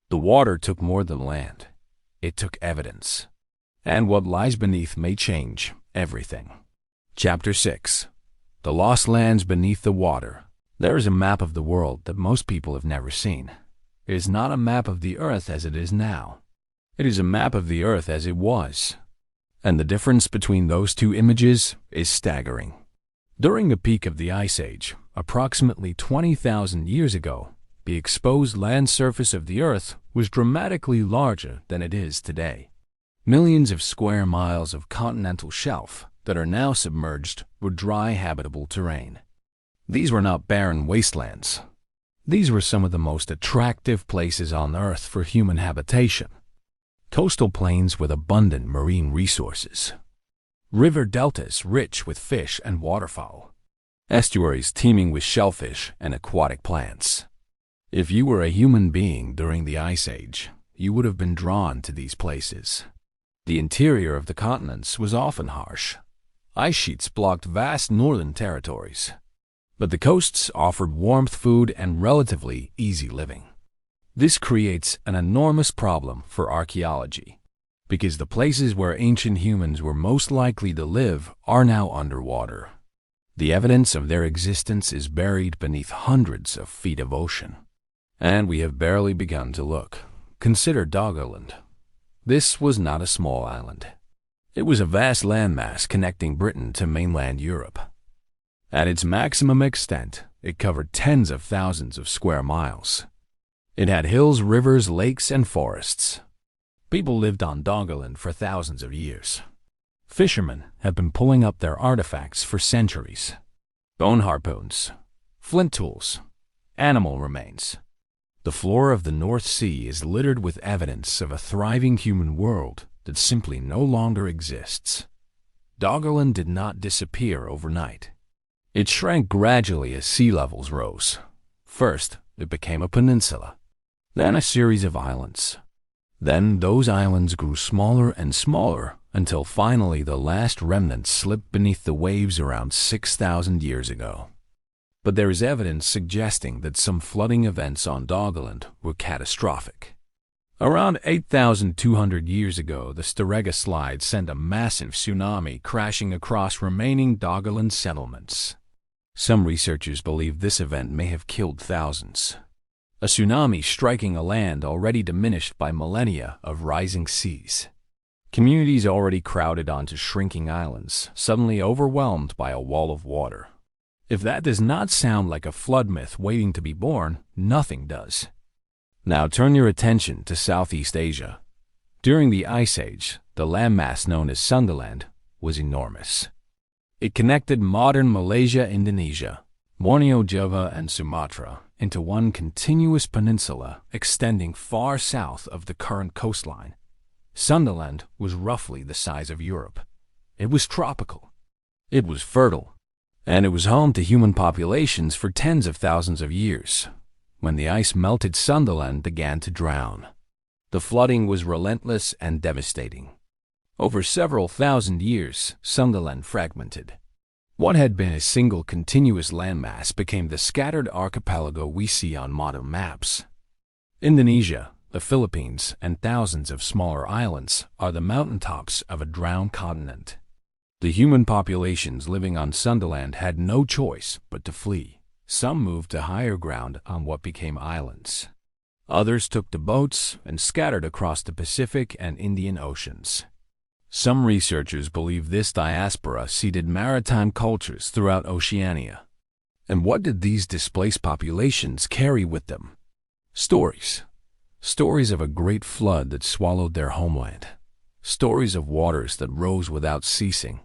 The water took more than land. It took evidence. And what lies beneath may change everything. Chapter 6. The Lost Lands Beneath the Water. There is a map of the world that most people have never seen. It is not a map of the earth as it is now. It is a map of the earth as it was. And the difference between those two images is staggering. During the peak of the Ice Age, approximately 20,000 years ago, the exposed land surface of the earth was dramatically larger than it is today. Millions of square miles of continental shelf that are now submerged were dry, habitable terrain. These were not barren wastelands. These were some of the most attractive places on Earth for human habitation. Coastal plains with abundant marine resources. River deltas rich with fish and waterfowl. Estuaries teeming with shellfish and aquatic plants. If you were a human being during the Ice Age, you would have been drawn to these places. The interior of the continents was often harsh. Ice sheets blocked vast northern territories. But the coasts offered warmth, food, and relatively easy living. This creates an enormous problem for archaeology, because the places where ancient humans were most likely to live are now underwater. The evidence of their existence is buried beneath hundreds of feet of ocean. And we have barely begun to look. Consider Doggerland. This was not a small island. It was a vast landmass connecting Britain to mainland Europe. At its maximum extent, it covered tens of thousands of square miles. It had hills, rivers, lakes, and forests. People lived on Doggerland for thousands of years. Fishermen have been pulling up their artifacts for centuries. Bone harpoons, flint tools, animal remains. The floor of the North Sea is littered with evidence of a thriving human world that simply no longer exists. Doggerland did not disappear overnight. It shrank gradually as sea levels rose. First, it became a peninsula, then a series of islands. Then those islands grew smaller and smaller until finally the last remnants slipped beneath the waves around 6,000 years ago. But there is evidence suggesting that some flooding events on Doggerland were catastrophic. Around 8,200 years ago, the Ziusudra slide sent a massive tsunami crashing across remaining Doggerland settlements. Some researchers believe this event may have killed thousands. A tsunami striking a land already diminished by millennia of rising seas. Communities already crowded onto shrinking islands, suddenly overwhelmed by a wall of water. If that does not sound like a flood myth waiting to be born, nothing does. Now turn your attention to Southeast Asia. During the Ice Age, the landmass known as Sundaland was enormous. It connected modern Malaysia, Indonesia, Borneo, Java, and Sumatra into one continuous peninsula extending far south of the current coastline. Sundaland was roughly the size of Europe. It was tropical. It was fertile. And it was home to human populations for tens of thousands of years. When the ice melted, Sundaland began to drown. The flooding was relentless and devastating. Over several thousand years, Sundaland fragmented. What had been a single continuous landmass became the scattered archipelago we see on modern maps. Indonesia, the Philippines, and thousands of smaller islands are the mountaintops of a drowned continent. The human populations living on Sundaland had no choice but to flee. Some moved to higher ground on what became islands. Others took to boats and scattered across the Pacific and Indian Oceans. Some researchers believe this diaspora seeded maritime cultures throughout Oceania. And what did these displaced populations carry with them? Stories. Stories of a great flood that swallowed their homeland. Stories of waters that rose without ceasing.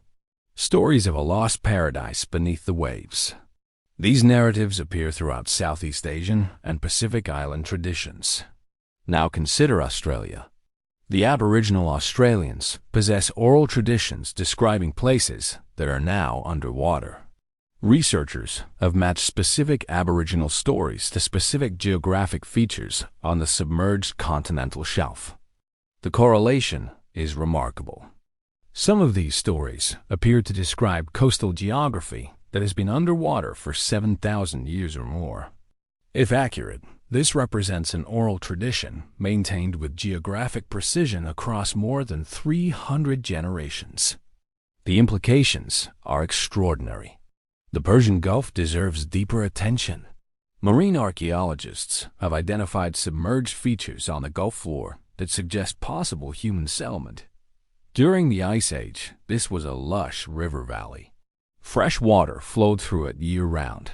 Stories of a lost paradise beneath the waves. These narratives appear throughout Southeast Asian and Pacific Island traditions. Now consider Australia. The Aboriginal Australians possess oral traditions describing places that are now underwater. Researchers have matched specific Aboriginal stories to specific geographic features on the submerged continental shelf. The correlation is remarkable. Some of these stories appear to describe coastal geography that has been underwater for 7,000 years or more. If accurate, this represents an oral tradition maintained with geographic precision across more than 300 generations. The implications are extraordinary. The Persian Gulf deserves deeper attention. Marine archaeologists have identified submerged features on the Gulf floor that suggest possible human settlement. During the Ice Age, this was a lush river valley. Fresh water flowed through it year-round.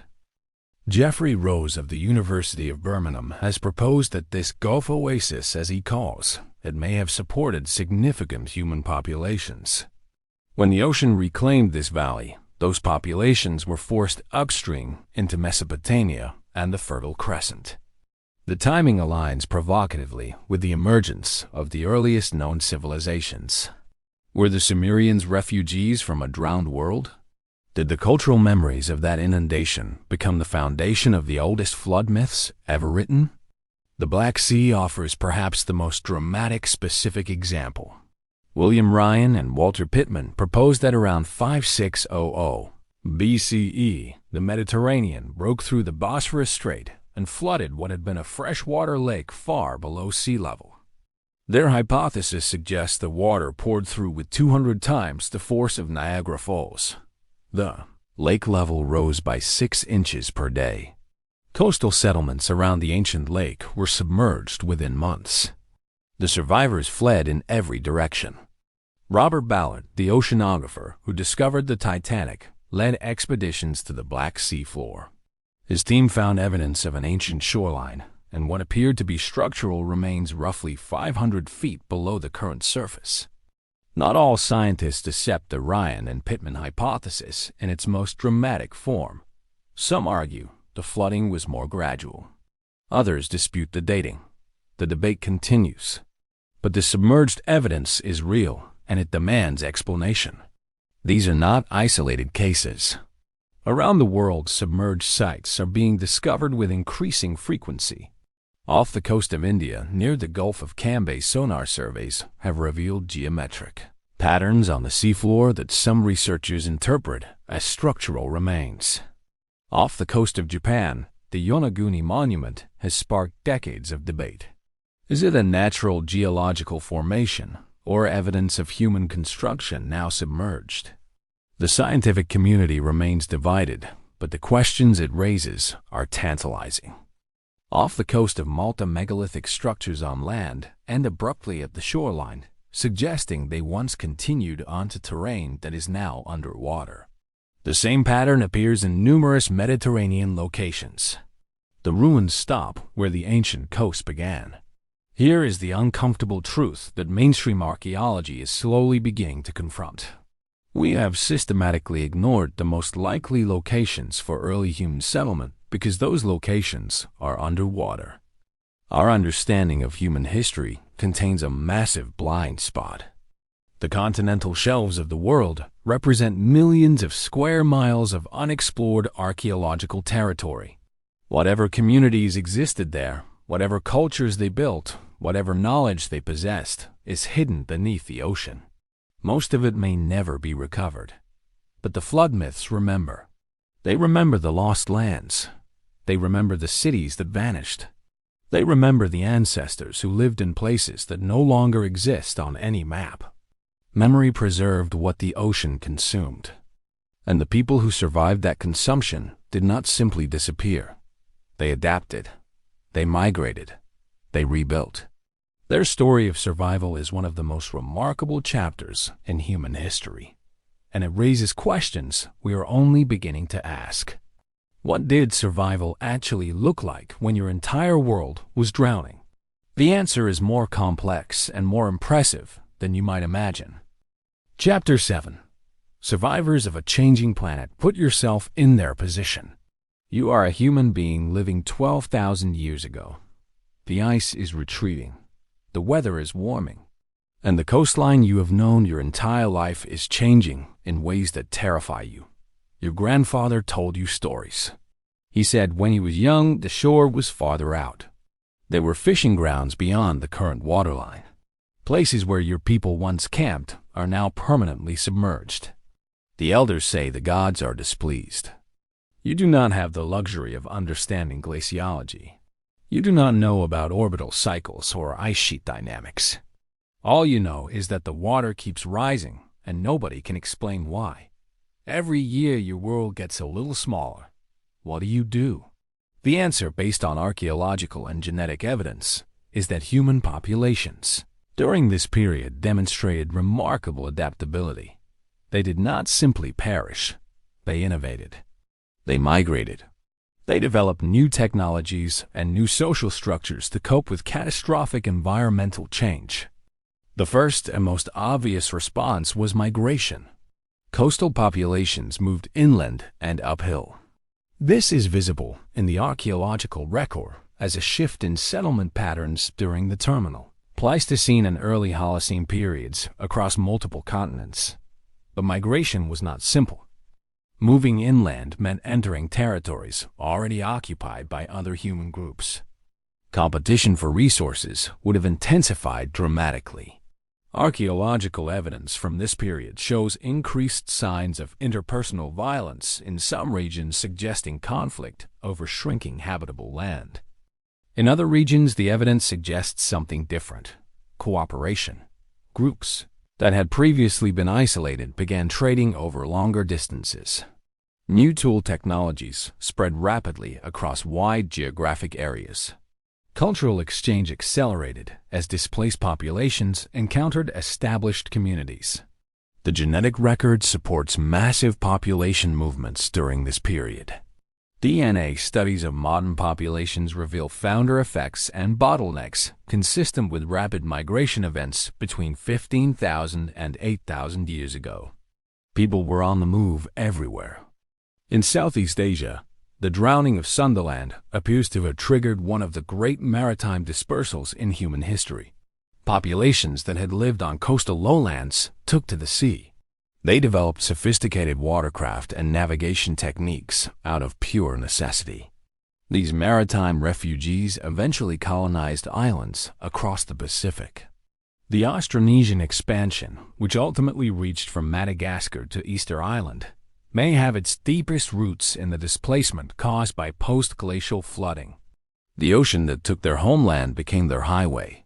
Geoffrey Rose of the University of Birmingham has proposed that this Gulf oasis, as he calls it, may have supported significant human populations. When the ocean reclaimed this valley, those populations were forced upstream into Mesopotamia and the Fertile Crescent. The timing aligns provocatively with the emergence of the earliest known civilizations. Were the Sumerians refugees from a drowned world? Did the cultural memories of that inundation become the foundation of the oldest flood myths ever written? The Black Sea offers perhaps the most dramatic specific example. William Ryan and Walter Pittman proposed that around 5600 BCE, the Mediterranean broke through the Bosphorus Strait and flooded what had been a freshwater lake far below sea level. Their hypothesis suggests the water poured through with 200 times the force of Niagara Falls. The lake level rose by 6 inches per day. Coastal settlements around the ancient lake were submerged within months. The survivors fled in every direction. Robert Ballard, the oceanographer who discovered the Titanic, led expeditions to the Black Sea floor. His team found evidence of an ancient shoreline and what appeared to be structural remains roughly 500 feet below the current surface. Not all scientists accept the Ryan and Pittman hypothesis in its most dramatic form. Some argue the flooding was more gradual. Others dispute the dating. The debate continues. But the submerged evidence is real, and it demands explanation. These are not isolated cases. Around the world, submerged sites are being discovered with increasing frequency. Off the coast of India, near the Gulf of Cambay, sonar surveys have revealed geometric patterns on the seafloor that some researchers interpret as structural remains. Off the coast of Japan, the Yonaguni Monument has sparked decades of debate. Is it a natural geological formation or evidence of human construction now submerged? The scientific community remains divided, but the questions it raises are tantalizing. Off the coast of Malta, megalithic structures on land end abruptly at the shoreline, suggesting they once continued onto terrain that is now underwater. The same pattern appears in numerous Mediterranean locations. The ruins stop where the ancient coast began. Here is the uncomfortable truth that mainstream archaeology is slowly beginning to confront. We have systematically ignored the most likely locations for early human settlement because those locations are underwater. Our understanding of human history contains a massive blind spot. The continental shelves of the world represent millions of square miles of unexplored archaeological territory. Whatever communities existed there, whatever cultures they built, whatever knowledge they possessed, is hidden beneath the ocean. Most of it may never be recovered. But the flood myths remember. They remember the lost lands. They remember the cities that vanished. They remember the ancestors who lived in places that no longer exist on any map. Memory preserved what the ocean consumed. And the people who survived that consumption did not simply disappear. They adapted. They migrated. They rebuilt. Their story of survival is one of the most remarkable chapters in human history. And it raises questions we are only beginning to ask. What did survival actually look like when your entire world was drowning? The answer is more complex and more impressive than you might imagine. Chapter 7. Survivors of a changing planet. Put yourself in their position. You are a human being living 12,000 years ago. The ice is retreating. The weather is warming. And the coastline you have known your entire life is changing in ways that terrify you. Your grandfather told you stories. He said when he was young, the shore was farther out. There were fishing grounds beyond the current waterline. Places where your people once camped are now permanently submerged. The elders say the gods are displeased. You do not have the luxury of understanding glaciology. You do not know about orbital cycles or ice sheet dynamics. All you know is that the water keeps rising and nobody can explain why. Every year your world gets a little smaller. What do? The answer, based on archaeological and genetic evidence, is that human populations during this period demonstrated remarkable adaptability. They did not simply perish. They innovated. They migrated. They developed new technologies and new social structures to cope with catastrophic environmental change. The first and most obvious response was migration. Coastal populations moved inland and uphill. This is visible in the archaeological record as a shift in settlement patterns during the terminal, Pleistocene and early Holocene periods across multiple continents. But migration was not simple. Moving inland meant entering territories already occupied by other human groups. Competition for resources would have intensified dramatically. Archaeological evidence from this period shows increased signs of interpersonal violence in some regions, suggesting conflict over shrinking habitable land. In other regions, the evidence suggests something different: cooperation. Groups that had previously been isolated began trading over longer distances. New tool technologies spread rapidly across wide geographic areas. Cultural exchange accelerated as displaced populations encountered established communities. The genetic record supports massive population movements during this period. DNA studies of modern populations reveal founder effects and bottlenecks consistent with rapid migration events between 15,000 and 8,000 years ago. People were on the move everywhere. In Southeast Asia, the drowning of Sundaland appears to have triggered one of the great maritime dispersals in human history. Populations that had lived on coastal lowlands took to the sea. They developed sophisticated watercraft and navigation techniques out of pure necessity. These maritime refugees eventually colonized islands across the Pacific. The Austronesian expansion, which ultimately reached from Madagascar to Easter Island, may have its deepest roots in the displacement caused by post-glacial flooding. The ocean that took their homeland became their highway.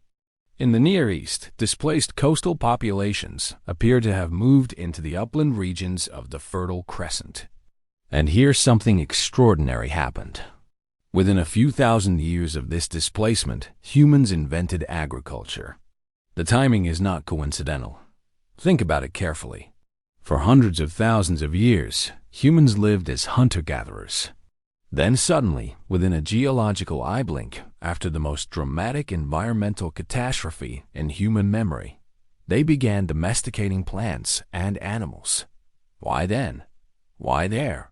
In the Near East, displaced coastal populations appear to have moved into the upland regions of the Fertile Crescent. And here something extraordinary happened. Within a few thousand years of this displacement, humans invented agriculture. The timing is not coincidental. Think about it carefully. For hundreds of thousands of years, humans lived as hunter-gatherers. Then suddenly, within a geological eye blink, after the most dramatic environmental catastrophe in human memory, they began domesticating plants and animals. Why then? Why there?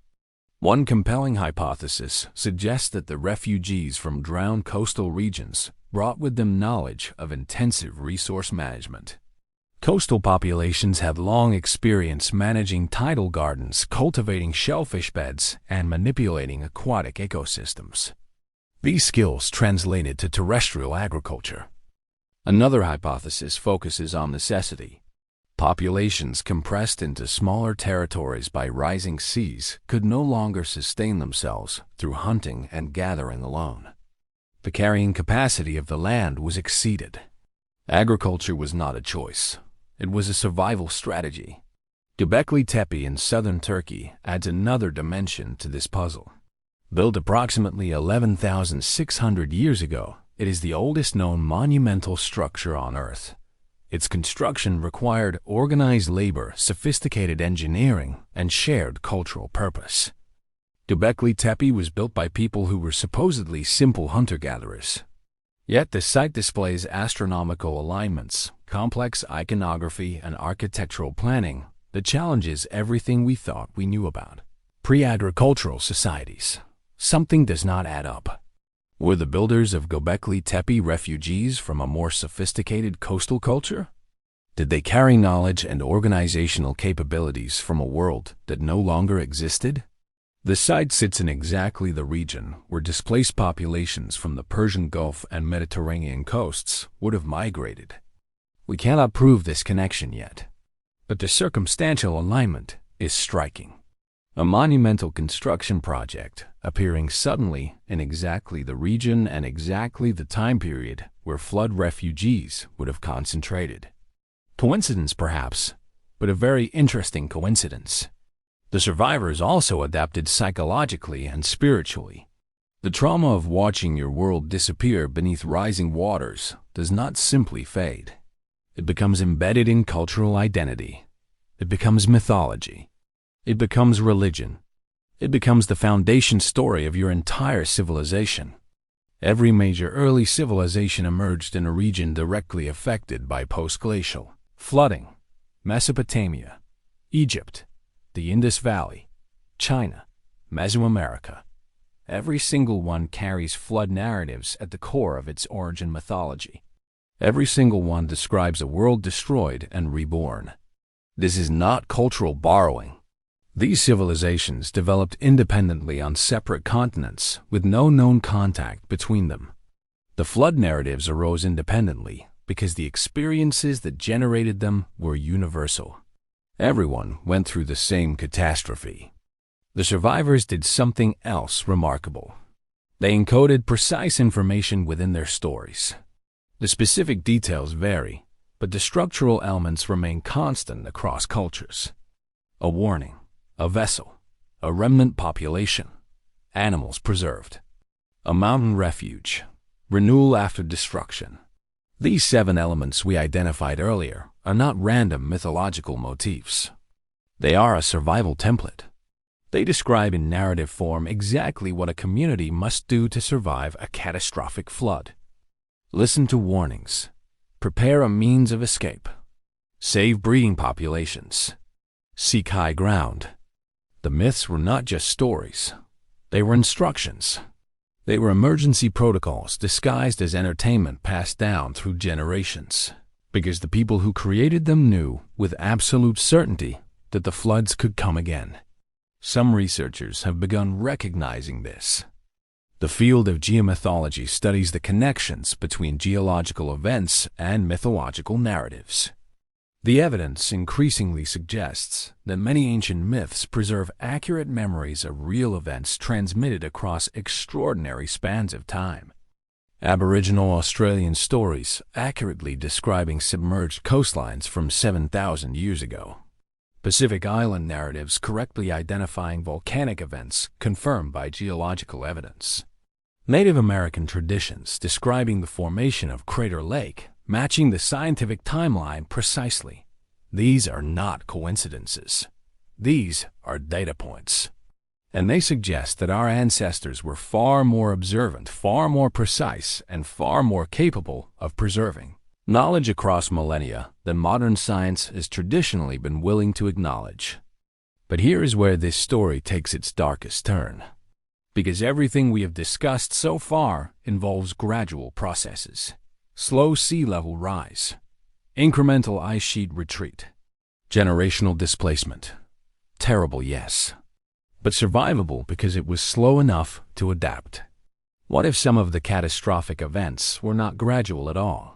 One compelling hypothesis suggests that the refugees from drowned coastal regions brought with them knowledge of intensive resource management. Coastal populations had long experience managing tidal gardens, cultivating shellfish beds, and manipulating aquatic ecosystems. These skills translated to terrestrial agriculture. Another hypothesis focuses on necessity. Populations compressed into smaller territories by rising seas could no longer sustain themselves through hunting and gathering alone. The carrying capacity of the land was exceeded. Agriculture was not a choice. It was a survival strategy. Göbekli Tepe in southern Turkey adds another dimension to this puzzle. Built approximately 11,600 years ago, it is the oldest known monumental structure on Earth. Its construction required organized labor, sophisticated engineering, and shared cultural purpose. Göbekli Tepe was built by people who were supposedly simple hunter-gatherers. Yet the site displays astronomical alignments, complex iconography, and architectural planning that challenges everything we thought we knew about pre-agricultural societies. Something does not add up. Were the builders of Göbekli Tepe refugees from a more sophisticated coastal culture? Did they carry knowledge and organizational capabilities from a world that no longer existed? The site sits in exactly the region where displaced populations from the Persian Gulf and Mediterranean coasts would have migrated. We cannot prove this connection yet, but the circumstantial alignment is striking. A monumental construction project appearing suddenly in exactly the region and exactly the time period where flood refugees would have concentrated. Coincidence perhaps, but a very interesting coincidence. The survivors also adapted psychologically and spiritually. The trauma of watching your world disappear beneath rising waters does not simply fade. It becomes embedded in cultural identity. It becomes mythology. It becomes religion. It becomes the foundation story of your entire civilization. Every major early civilization emerged in a region directly affected by post-glacial flooding. Mesopotamia, Egypt, the Indus Valley, China, Mesoamerica. Every single one carries flood narratives at the core of its origin mythology. Every single one describes a world destroyed and reborn. This is not cultural borrowing. These civilizations developed independently on separate continents with no known contact between them. The flood narratives arose independently because the experiences that generated them were universal. Everyone went through the same catastrophe. The survivors did something else remarkable. They encoded precise information within their stories. The specific details vary, but the structural elements remain constant across cultures. A warning, a vessel, a remnant population, animals preserved, a mountain refuge, renewal after destruction. These 7 elements we identified earlier are not random mythological motifs. They are a survival template. They describe in narrative form exactly what a community must do to survive a catastrophic flood. Listen to warnings. Prepare a means of escape. Save breeding populations. Seek high ground. The myths were not just stories. They were instructions. They were emergency protocols disguised as entertainment passed down through generations, because the people who created them knew with absolute certainty that the floods could come again. Some researchers have begun recognizing this. The field of geomythology studies the connections between geological events and mythological narratives. The evidence increasingly suggests that many ancient myths preserve accurate memories of real events transmitted across extraordinary spans of time. Aboriginal Australian stories accurately describing submerged coastlines from 7,000 years ago. Pacific Island narratives correctly identifying volcanic events confirmed by geological evidence. Native American traditions describing the formation of Crater Lake matching the scientific timeline precisely. These are not coincidences. These are data points. And they suggest that our ancestors were far more observant, far more precise, and far more capable of preserving knowledge across millennia than modern science has traditionally been willing to acknowledge. But here is where this story takes its darkest turn. Because everything we have discussed so far involves gradual processes. Slow sea level rise, incremental ice sheet retreat, generational displacement. Terrible, yes, but survivable because it was slow enough to adapt. What if some of the catastrophic events were not gradual at all?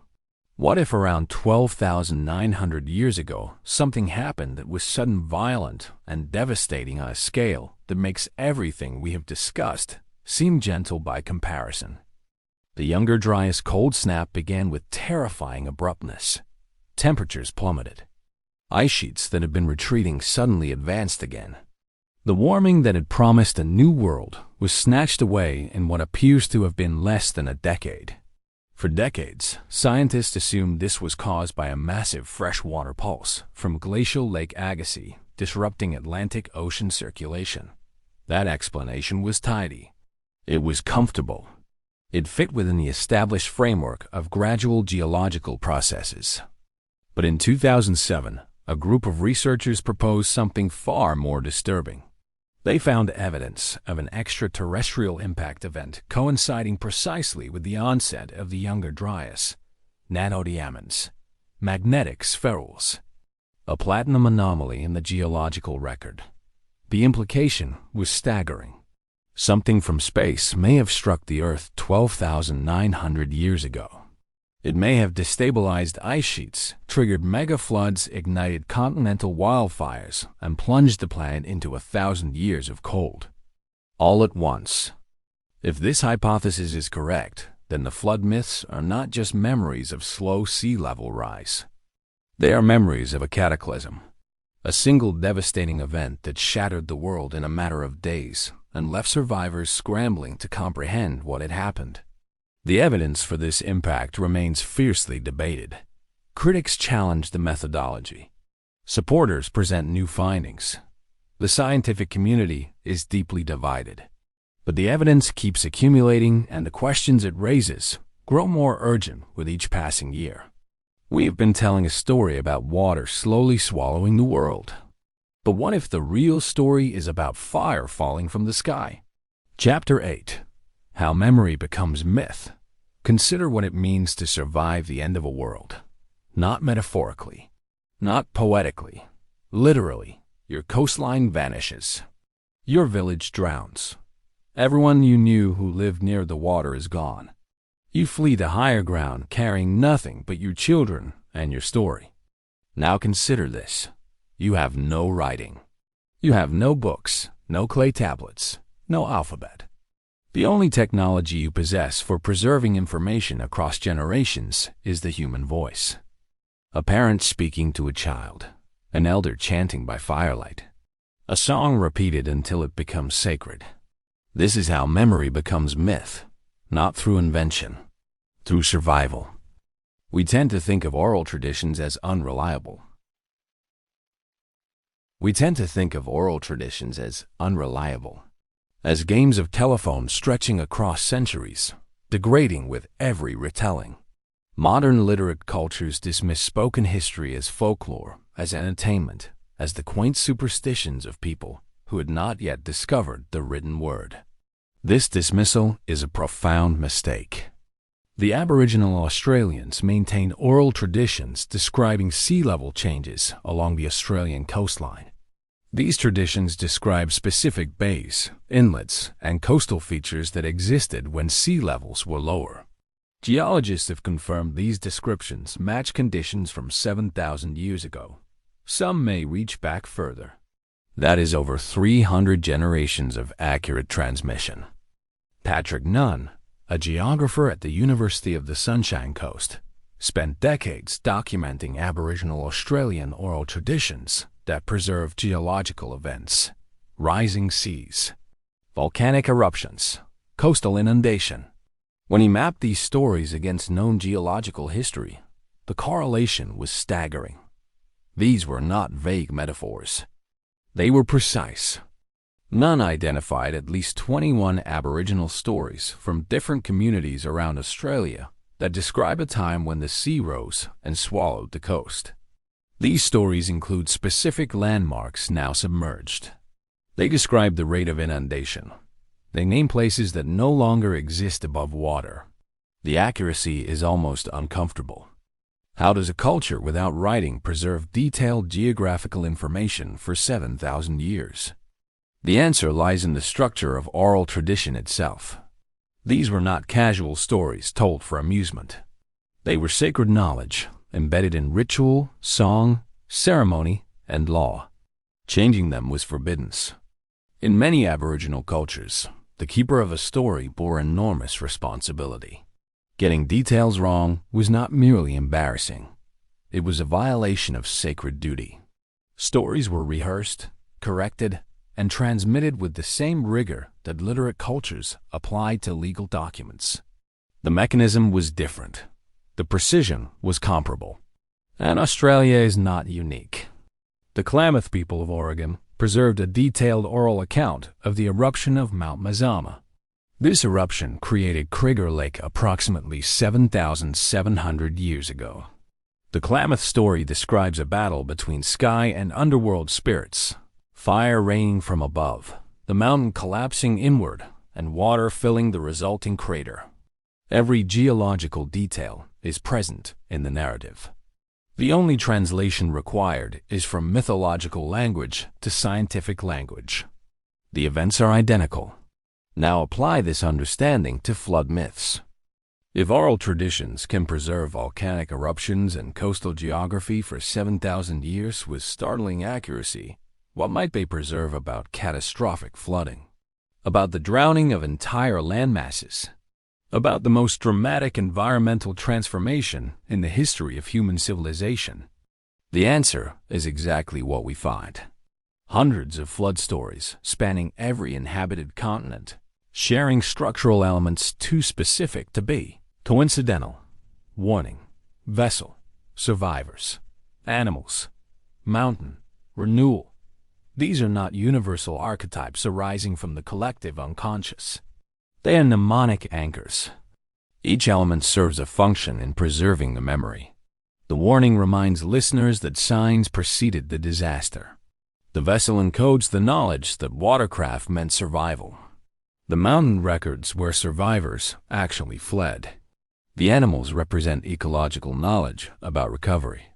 What if around 12,900 years ago something happened that was sudden, violent, and devastating on a scale that makes everything we have discussed seem gentle by comparison? The Younger Dryas cold snap began with terrifying abruptness. Temperatures plummeted. Ice sheets that had been retreating suddenly advanced again. The warming that had promised a new world was snatched away in what appears to have been less than a decade. For decades, scientists assumed this was caused by a massive freshwater pulse from Glacial Lake Agassiz disrupting Atlantic Ocean circulation. That explanation was tidy. It was comfortable. It fit within the established framework of gradual geological processes. But in 2007, a group of researchers proposed something far more disturbing. They found evidence of an extraterrestrial impact event coinciding precisely with the onset of the Younger Dryas, nanodiamonds, magnetic spherules, a platinum anomaly in the geological record. The implication was staggering. Something from space may have struck the Earth 12,900 years ago. It may have destabilized ice sheets, triggered mega floods, ignited continental wildfires, and plunged the planet into 1,000 years of cold. All at once. If this hypothesis is correct, then the flood myths are not just memories of slow sea level rise. They are memories of a cataclysm, a single devastating event that shattered the world in a matter of days and left survivors scrambling to comprehend what had happened. The evidence for this impact remains fiercely debated. Critics challenge the methodology. Supporters present new findings. The scientific community is deeply divided. But the evidence keeps accumulating, and the questions it raises grow more urgent with each passing year. We have been telling a story about water slowly swallowing the world. But what if the real story is about fire falling from the sky? Chapter 8. How Memory Becomes Myth. Consider what it means to survive the end of a world. Not metaphorically, not poetically, literally. Your coastline vanishes. Your village drowns. Everyone you knew who lived near the water is gone. You flee to higher ground carrying nothing but your children and your story. Now consider this. You have no writing. You have no books, no clay tablets, no alphabet. The only technology you possess for preserving information across generations is the human voice. A parent speaking to a child, an elder chanting by firelight, a song repeated until it becomes sacred. This is how memory becomes myth, not through invention, through survival. We tend to think of oral traditions as unreliable. As games of telephone stretching across centuries, degrading with every retelling. Modern literate cultures dismiss spoken history as folklore, as entertainment, as the quaint superstitions of people who had not yet discovered the written word. This dismissal is a profound mistake. The Aboriginal Australians maintain oral traditions describing sea level changes along the Australian coastline. These traditions describe specific bays, inlets, and coastal features that existed when sea levels were lower. Geologists have confirmed these descriptions match conditions from 7,000 years ago. Some may reach back further. That is over 300 generations of accurate transmission. Patrick Nunn, a geographer at the University of the Sunshine Coast, spent decades documenting Aboriginal Australian oral traditions that preserve geological events, rising seas, volcanic eruptions, coastal inundation. When he mapped these stories against known geological history, the correlation was staggering. These were not vague metaphors. They were precise. Nunn identified at least 21 Aboriginal stories from different communities around Australia that describe a time when the sea rose and swallowed the coast. These stories include specific landmarks now submerged. They describe the rate of inundation. They name places that no longer exist above water. The accuracy is almost uncomfortable. How does a culture without writing preserve detailed geographical information for 7,000 years? The answer lies in the structure of oral tradition itself. These were not casual stories told for amusement. They were sacred knowledge, embedded in ritual, song, ceremony, and law. Changing them was forbidden. In many Aboriginal cultures, the keeper of a story bore enormous responsibility. Getting details wrong was not merely embarrassing. It was a violation of sacred duty. Stories were rehearsed, corrected, and transmitted with the same rigor that literate cultures applied to legal documents. The mechanism was different. The precision was comparable. And Australia is not unique. The Klamath people of Oregon preserved a detailed oral account of the eruption of Mount Mazama. This eruption created Crater Lake approximately 7,700 years ago. The Klamath story describes a battle between sky and underworld spirits, fire raining from above, the mountain collapsing inward, and water filling the resulting crater. Every geological detail is present in the narrative. The only translation required is from mythological language to scientific language. The events are identical. Now apply this understanding to flood myths. If oral traditions can preserve volcanic eruptions and coastal geography for 7,000 years with startling accuracy, what might they preserve about catastrophic flooding? About the drowning of entire landmasses? About the most dramatic environmental transformation in the history of human civilization? The answer is exactly what we find. Hundreds of flood stories spanning every inhabited continent, sharing structural elements too specific to be coincidental. Warning, vessel, survivors, animals, mountain, renewal. These are not universal archetypes arising from the collective unconscious. They are mnemonic anchors. Each element serves a function in preserving the memory. The warning reminds listeners that signs preceded the disaster. The vessel encodes the knowledge that watercraft meant survival. The mountain records where survivors actually fled. The animals represent ecological knowledge about recovery.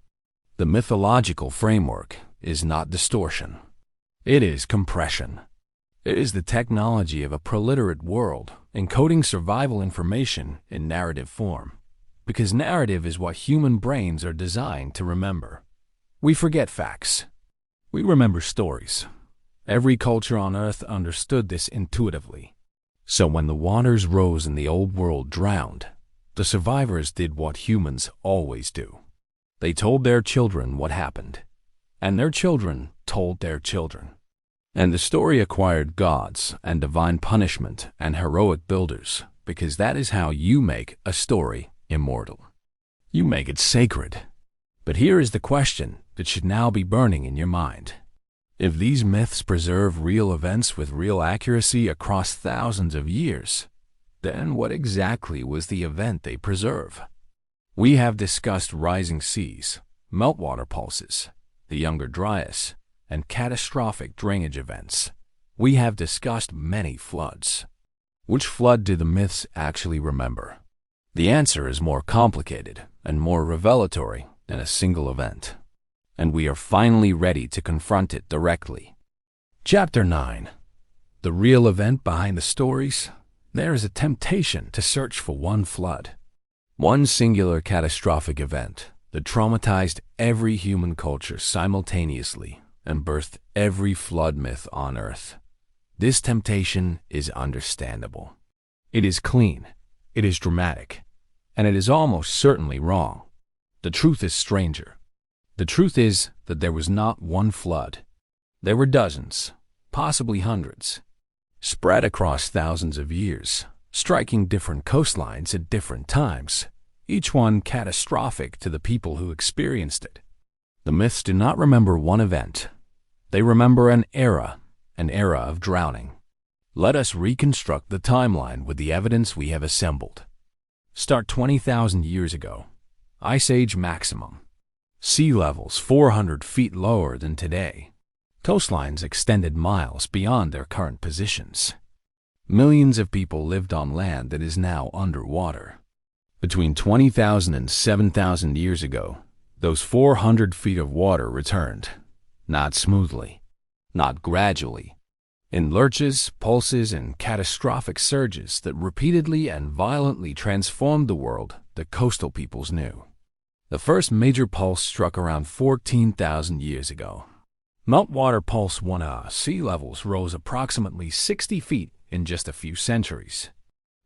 The mythological framework is not distortion. It is compression. It is the technology of a proliterate world encoding survival information in narrative form, because narrative is what human brains are designed to remember. We forget facts. We remember stories. Every culture on Earth understood this intuitively. So when the waters rose and the old world drowned, the survivors did what humans always do. They told their children what happened, and their children told their children. And the story acquired gods and divine punishment and heroic builders, because that is how you make a story immortal. You make it sacred. But here is the question that should now be burning in your mind. If these myths preserve real events with real accuracy across thousands of years, then what exactly was the event they preserve? We have discussed rising seas, meltwater pulses, the Younger Dryas, and catastrophic drainage events. We have discussed many floods. Which flood do the myths actually remember? The answer is more complicated and more revelatory than a single event. And we are finally ready to confront it directly. Chapter 9. The real event behind the stories. There is a temptation to search for one flood, one singular catastrophic event that traumatized every human culture simultaneously and birthed every flood myth on Earth. This temptation is understandable. It is clean, it is dramatic, and it is almost certainly wrong. The truth is stranger. The truth is that there was not one flood. There were dozens, possibly hundreds, spread across thousands of years, striking different coastlines at different times, each one catastrophic to the people who experienced it. The myths do not remember one event. They remember an era of drowning. Let us reconstruct the timeline with the evidence we have assembled. Start 20,000 years ago. Ice Age maximum. Sea levels 400 feet lower than today. Coastlines extended miles beyond their current positions. Millions of people lived on land that is now underwater. Between 20,000 and 7,000 years ago, those 400 feet of water returned, not smoothly, not gradually, in lurches, pulses, and catastrophic surges that repeatedly and violently transformed the world that coastal peoples knew. The first major pulse struck around 14,000 years ago. Meltwater Pulse 1. Sea levels rose approximately 60 feet in just a few centuries.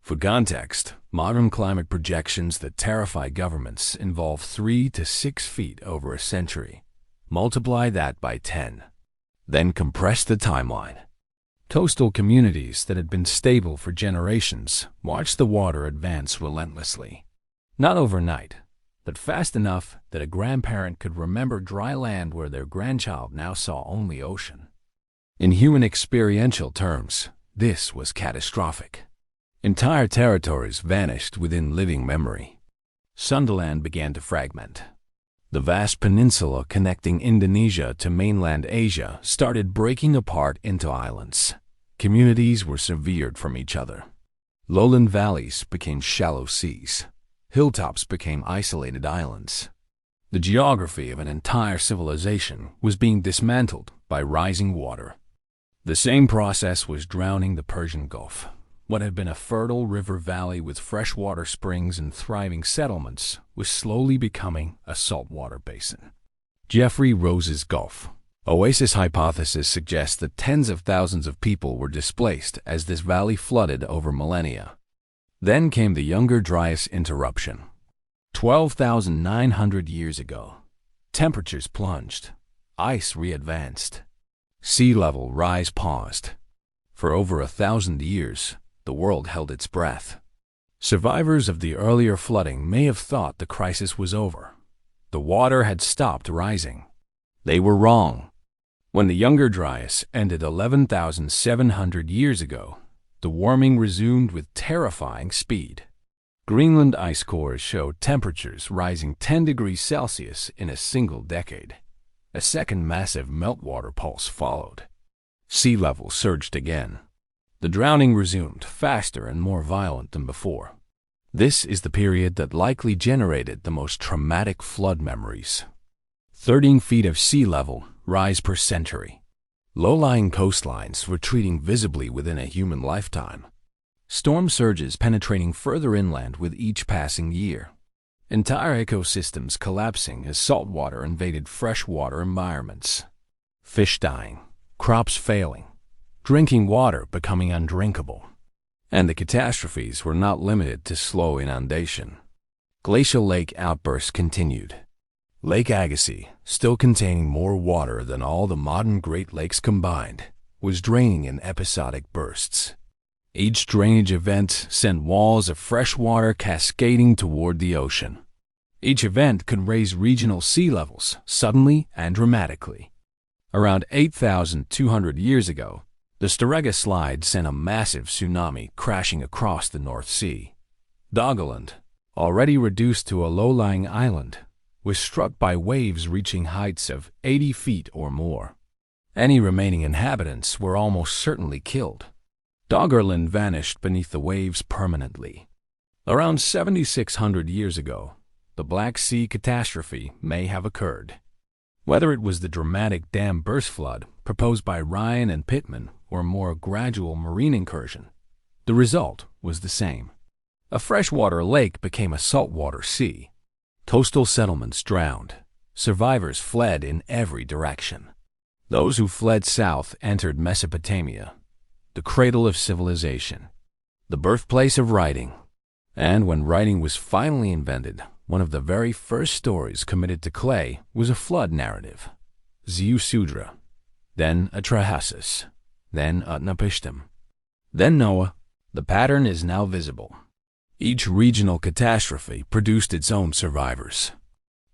For context, modern climate projections that terrify governments involve 3 to 6 feet over a century. Multiply that by 10. Then compress the timeline. Coastal communities that had been stable for generations watched the water advance relentlessly. Not overnight, but fast enough that a grandparent could remember dry land where their grandchild now saw only ocean. In human experiential terms, this was catastrophic. Entire territories vanished within living memory. Sundaland began to fragment. The vast peninsula connecting Indonesia to mainland Asia started breaking apart into islands. Communities were severed from each other. Lowland valleys became shallow seas. Hilltops became isolated islands. The geography of an entire civilization was being dismantled by rising water. The same process was drowning the Persian Gulf. What had been a fertile river valley with freshwater springs and thriving settlements was slowly becoming a saltwater basin. Jeffrey Rose's Gulf Oasis hypothesis suggests that tens of thousands of people were displaced as this valley flooded over millennia. Then came the Younger Dryas interruption. 12,900 years ago, temperatures plunged, ice re-advanced, sea level rise paused. For over 1,000 years, the world held its breath. Survivors of the earlier flooding may have thought the crisis was over. The water had stopped rising. They were wrong. When the Younger Dryas ended 11,700 years ago, the warming resumed with terrifying speed. Greenland ice cores showed temperatures rising 10 degrees Celsius in a single decade. A second massive meltwater pulse followed. Sea level surged again. The drowning resumed, faster and more violent than before. This is the period that likely generated the most traumatic flood memories. 13 feet of sea level rise per century. Low-lying coastlines retreating visibly within a human lifetime. Storm surges penetrating further inland with each passing year. Entire ecosystems collapsing as saltwater invaded freshwater environments. Fish dying, crops failing, drinking water becoming undrinkable. And the catastrophes were not limited to slow inundation. Glacial lake outbursts continued. Lake Agassiz, still containing more water than all the modern Great Lakes combined, was draining in episodic bursts. Each drainage event sent walls of fresh water cascading toward the ocean. Each event could raise regional sea levels suddenly and dramatically. Around 8,200 years ago, the Storegga Slide sent a massive tsunami crashing across the North Sea. Doggerland, already reduced to a low-lying island, was struck by waves reaching heights of 80 feet or more. Any remaining inhabitants were almost certainly killed. Doggerland vanished beneath the waves permanently. Around 7,600 years ago, the Black Sea catastrophe may have occurred. Whether it was the dramatic dam burst flood proposed by Ryan and Pittman or a more gradual marine incursion, the result was the same. A freshwater lake became a saltwater sea. Coastal settlements drowned. Survivors fled in every direction. Those who fled south entered Mesopotamia, the cradle of civilization, the birthplace of writing. And when writing was finally invented, one of the very first stories committed to clay was a flood narrative. Ziusudra, then Atrahasis, then Utnapishtim, then Noah. The pattern is now visible. Each regional catastrophe produced its own survivors.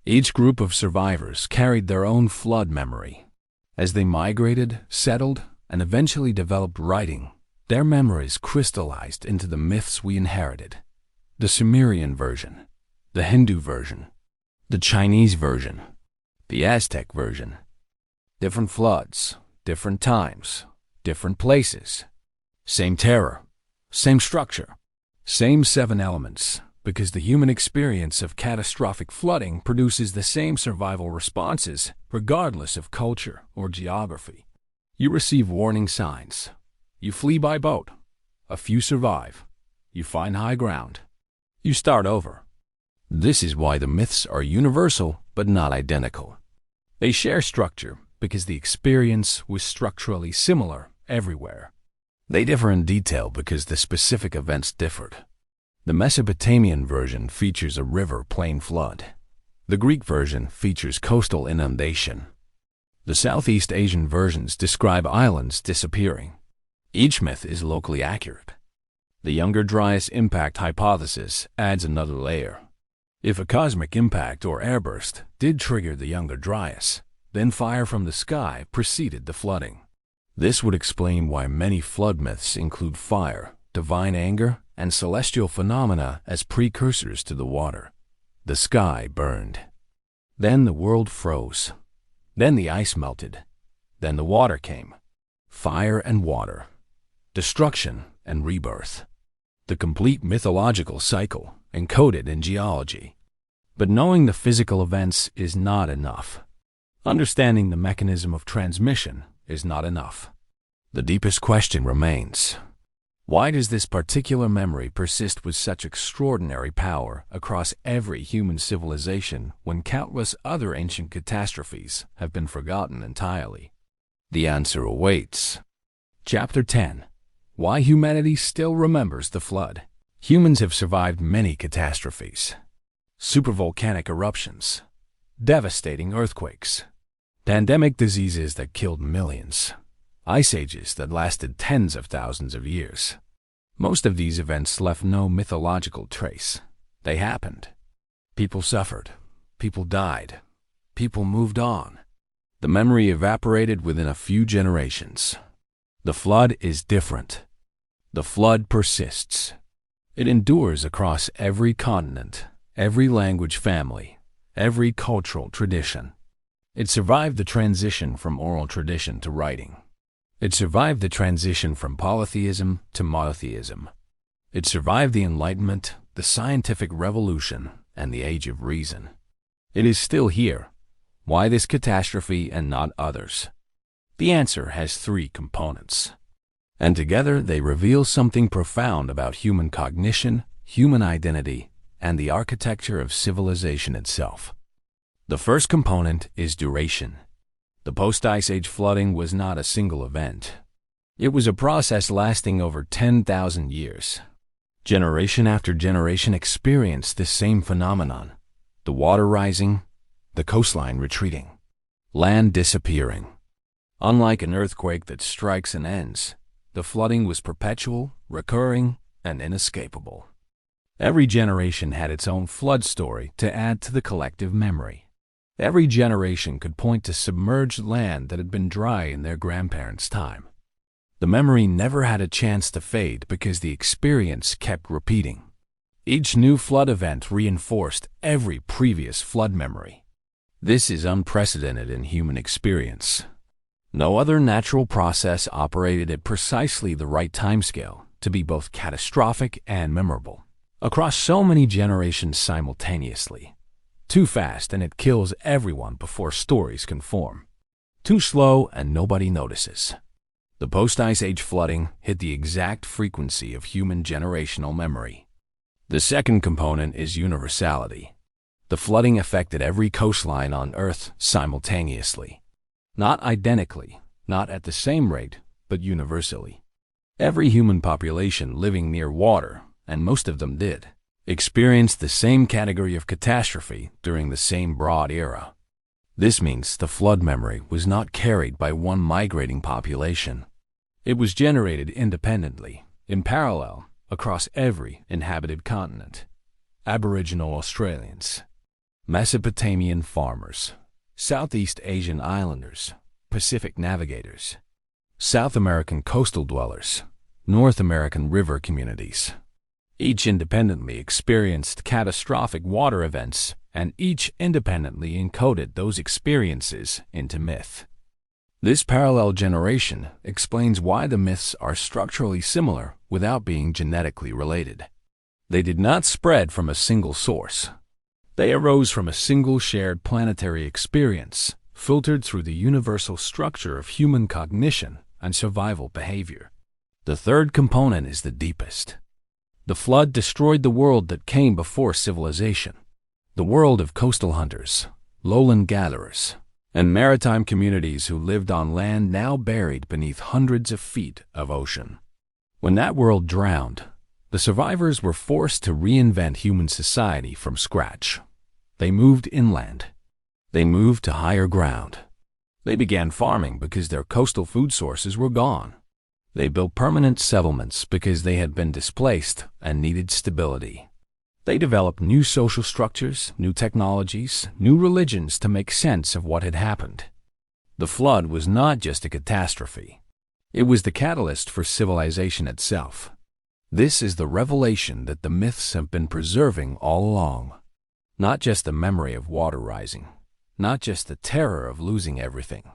Each group of survivors carried their own flood memory. As they migrated, settled, and eventually developed writing, their memories crystallized into the myths we inherited. The Sumerian version, the Hindu version, the Chinese version, The Aztec version. Different floods, different times, different places. Same terror, same structure, same 7 elements, because the human experience of catastrophic flooding produces the same survival responses regardless of culture or geography. You receive warning signs. You flee by boat. A few survive. You find high ground. You start over. This is why the myths are universal but not identical. They share structure because the experience was structurally similar everywhere. They differ in detail because the specific events differed. The Mesopotamian version features a river plain flood. The Greek version features coastal inundation. The Southeast Asian versions describe islands disappearing. Each myth is locally accurate. The Younger Dryas impact hypothesis adds another layer. If a cosmic impact or airburst did trigger the Younger Dryas, then fire from the sky preceded the flooding. This would explain why many flood myths include fire, divine anger, and celestial phenomena as precursors to the water. The sky burned. Then the world froze. Then the ice melted. Then the water came. Fire and water. Destruction and rebirth. The complete mythological cycle encoded in geology. But knowing the physical events is not enough. Understanding the mechanism of transmission is not enough. The deepest question remains: why does this particular memory persist with such extraordinary power across every human civilization when countless other ancient catastrophes have been forgotten entirely? The answer awaits. Chapter 10. Why humanity still remembers the flood. Humans have survived many catastrophes. Supervolcanic eruptions, devastating earthquakes, pandemic diseases that killed millions, ice ages that lasted tens of thousands of years. Most of these events left no mythological trace. They happened. People suffered. People died. People moved on. The memory evaporated within a few generations. The flood is different. The flood persists. It endures across every continent, every language family, every cultural tradition. It survived the transition from oral tradition to writing. It survived the transition from polytheism to monotheism. It survived the Enlightenment, the scientific revolution, and the Age of Reason. It is still here. Why this catastrophe and not others? The answer has 3 components, and together they reveal something profound about human cognition, human identity, and the architecture of civilization itself. The first component is duration. The post-Ice Age flooding was not a single event. It was a process lasting over 10,000 years. Generation after generation experienced this same phenomenon: the water rising, the coastline retreating, land disappearing. Unlike an earthquake that strikes and ends, the flooding was perpetual, recurring, and inescapable. Every generation had its own flood story to add to the collective memory. Every generation could point to submerged land that had been dry in their grandparents' time. The memory never had a chance to fade because the experience kept repeating. Each new flood event reinforced every previous flood memory. This is unprecedented in human experience. No other natural process operated at precisely the right timescale to be both catastrophic and memorable, across so many generations simultaneously. Too fast and it kills everyone before stories can form. Too slow and nobody notices. The post-Ice Age flooding hit the exact frequency of human generational memory. The second component is universality. The flooding affected every coastline on Earth simultaneously. Not identically, not at the same rate, but universally. Every human population living near water, and most of them did, experienced the same category of catastrophe during the same broad era. This means the flood memory was not carried by one migrating population. It was generated independently, in parallel, across every inhabited continent. Aboriginal Australians, Mesopotamian farmers, Southeast Asian islanders, Pacific navigators, South American coastal dwellers, North American river communities. Each independently experienced catastrophic water events and each independently encoded those experiences into myth. This parallel generation explains why the myths are structurally similar without being genetically related. They did not spread from a single source. They arose from a single shared planetary experience, filtered through the universal structure of human cognition and survival behavior. The third component is the deepest. The flood destroyed the world that came before civilization, the world of coastal hunters, lowland gatherers, and maritime communities who lived on land now buried beneath hundreds of feet of ocean. When that world drowned, the survivors were forced to reinvent human society from scratch. They moved inland. They moved to higher ground. They began farming because their coastal food sources were gone. They built permanent settlements because they had been displaced and needed stability. They developed new social structures, new technologies, new religions to make sense of what had happened. The flood was not just a catastrophe. It was the catalyst for civilization itself. This is the revelation that the myths have been preserving all along. Not just the memory of water rising, not just the terror of losing everything,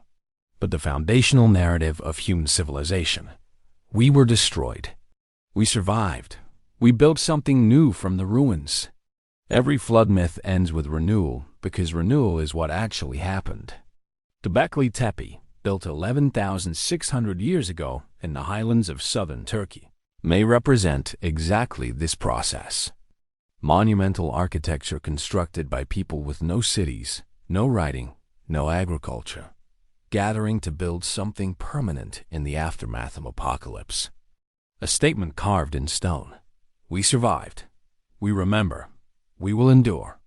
but the foundational narrative of human civilization. We were destroyed. We survived. We built something new from the ruins. Every flood myth ends with renewal because renewal is what actually happened. Göbekli Tepe, built 11,600 years ago in the highlands of southern Turkey, may represent exactly this process. Monumental architecture constructed by people with no cities, no writing, no agriculture, gathering to build something permanent in the aftermath of apocalypse. A statement carved in stone. We survived. We remember. We will endure.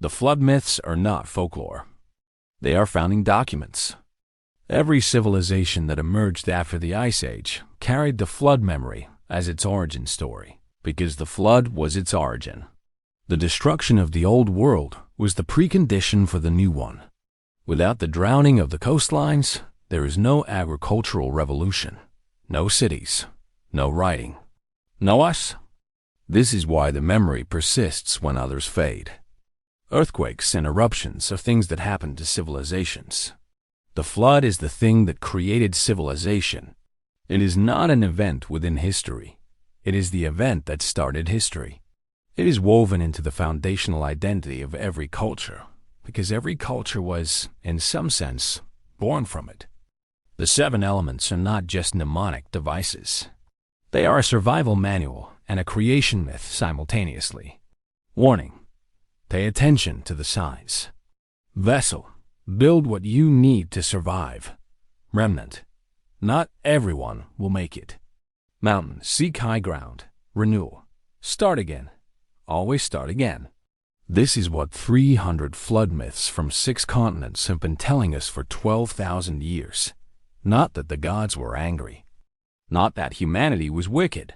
The flood myths are not folklore. They are founding documents. Every civilization that emerged after the Ice Age carried the flood memory as its origin story, because the flood was its origin. The destruction of the old world was the precondition for the new one. Without the drowning of the coastlines, there is no agricultural revolution, no cities, no writing, no us. This is why the memory persists when others fade. Earthquakes and eruptions are things that happen to civilizations. The flood is the thing that created civilization. It is not an event within history. It is the event that started history. It is woven into the foundational identity of every culture, because every culture was, in some sense, born from it. The 7 elements are not just mnemonic devices. They are a survival manual and a creation myth simultaneously. Warning: pay attention to the signs. Vessel: build what you need to survive. Remnant: not everyone will make it. Mountain: seek high ground. Renewal: start again. Always start again. This is what 300 flood myths from 6 continents have been telling us for 12,000 years. Not that the gods were angry. Not that humanity was wicked.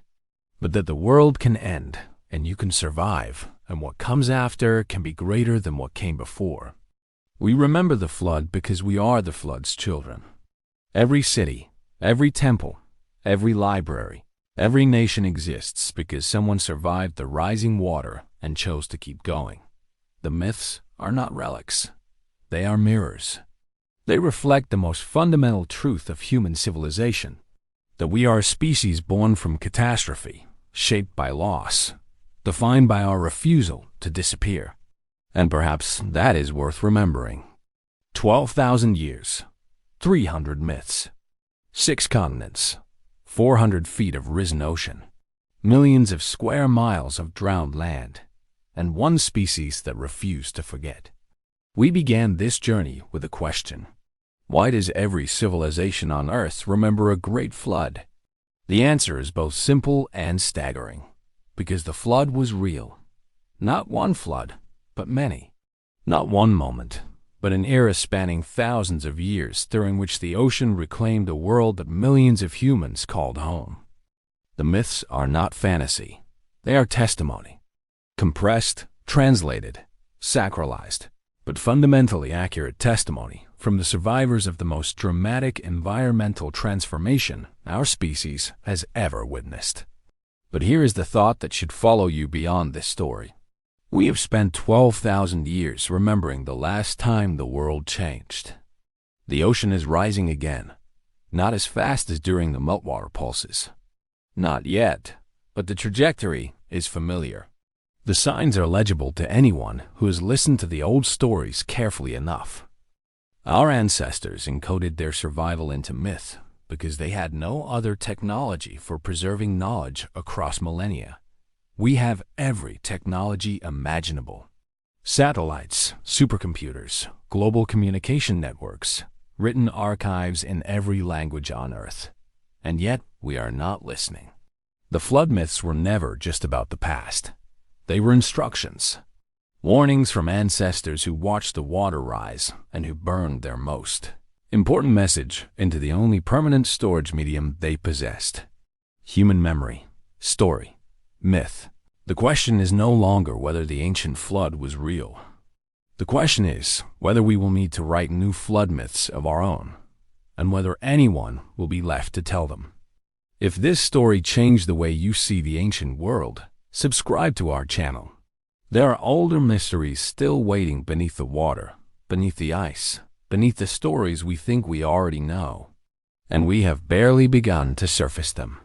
But that the world can end, and you can survive, and what comes after can be greater than what came before. We remember the flood because we are the flood's children. Every city, every temple, every library, every nation exists because someone survived the rising water and chose to keep going. The myths are not relics. They are mirrors. They reflect the most fundamental truth of human civilization, that we are a species born from catastrophe, shaped by loss, defined by our refusal to disappear. And perhaps that is worth remembering. 12,000 years, 300 myths, 6 continents, 400 feet of risen ocean, millions of square miles of drowned land, and one species that refused to forget. We began this journey with a question. Why does every civilization on Earth remember a great flood? The answer is both simple and staggering. Because the flood was real. Not one flood, but many. Not one moment, but an era spanning thousands of years during which the ocean reclaimed a world that millions of humans called home. The myths are not fantasy. They are testimony. Compressed, translated, sacralized, but fundamentally accurate testimony from the survivors of the most dramatic environmental transformation our species has ever witnessed. But here is the thought that should follow you beyond this story. We have spent 12,000 years remembering the last time the world changed. The ocean is rising again, not as fast as during the meltwater pulses. Not yet, but the trajectory is familiar. The signs are legible to anyone who has listened to the old stories carefully enough. Our ancestors encoded their survival into myth because they had no other technology for preserving knowledge across millennia. We have every technology imaginable. Satellites, supercomputers, global communication networks, written archives in every language on Earth. And yet, we are not listening. The flood myths were never just about the past. They were instructions. Warnings from ancestors who watched the water rise and who burned their most important message into the only permanent storage medium they possessed. Human memory, story, myth. The question is no longer whether the ancient flood was real. The question is whether we will need to write new flood myths of our own, and whether anyone will be left to tell them. If this story changed the way you see the ancient world, subscribe to our channel. There are older mysteries still waiting beneath the water, beneath the ice, beneath the stories we think we already know, and we have barely begun to surface them.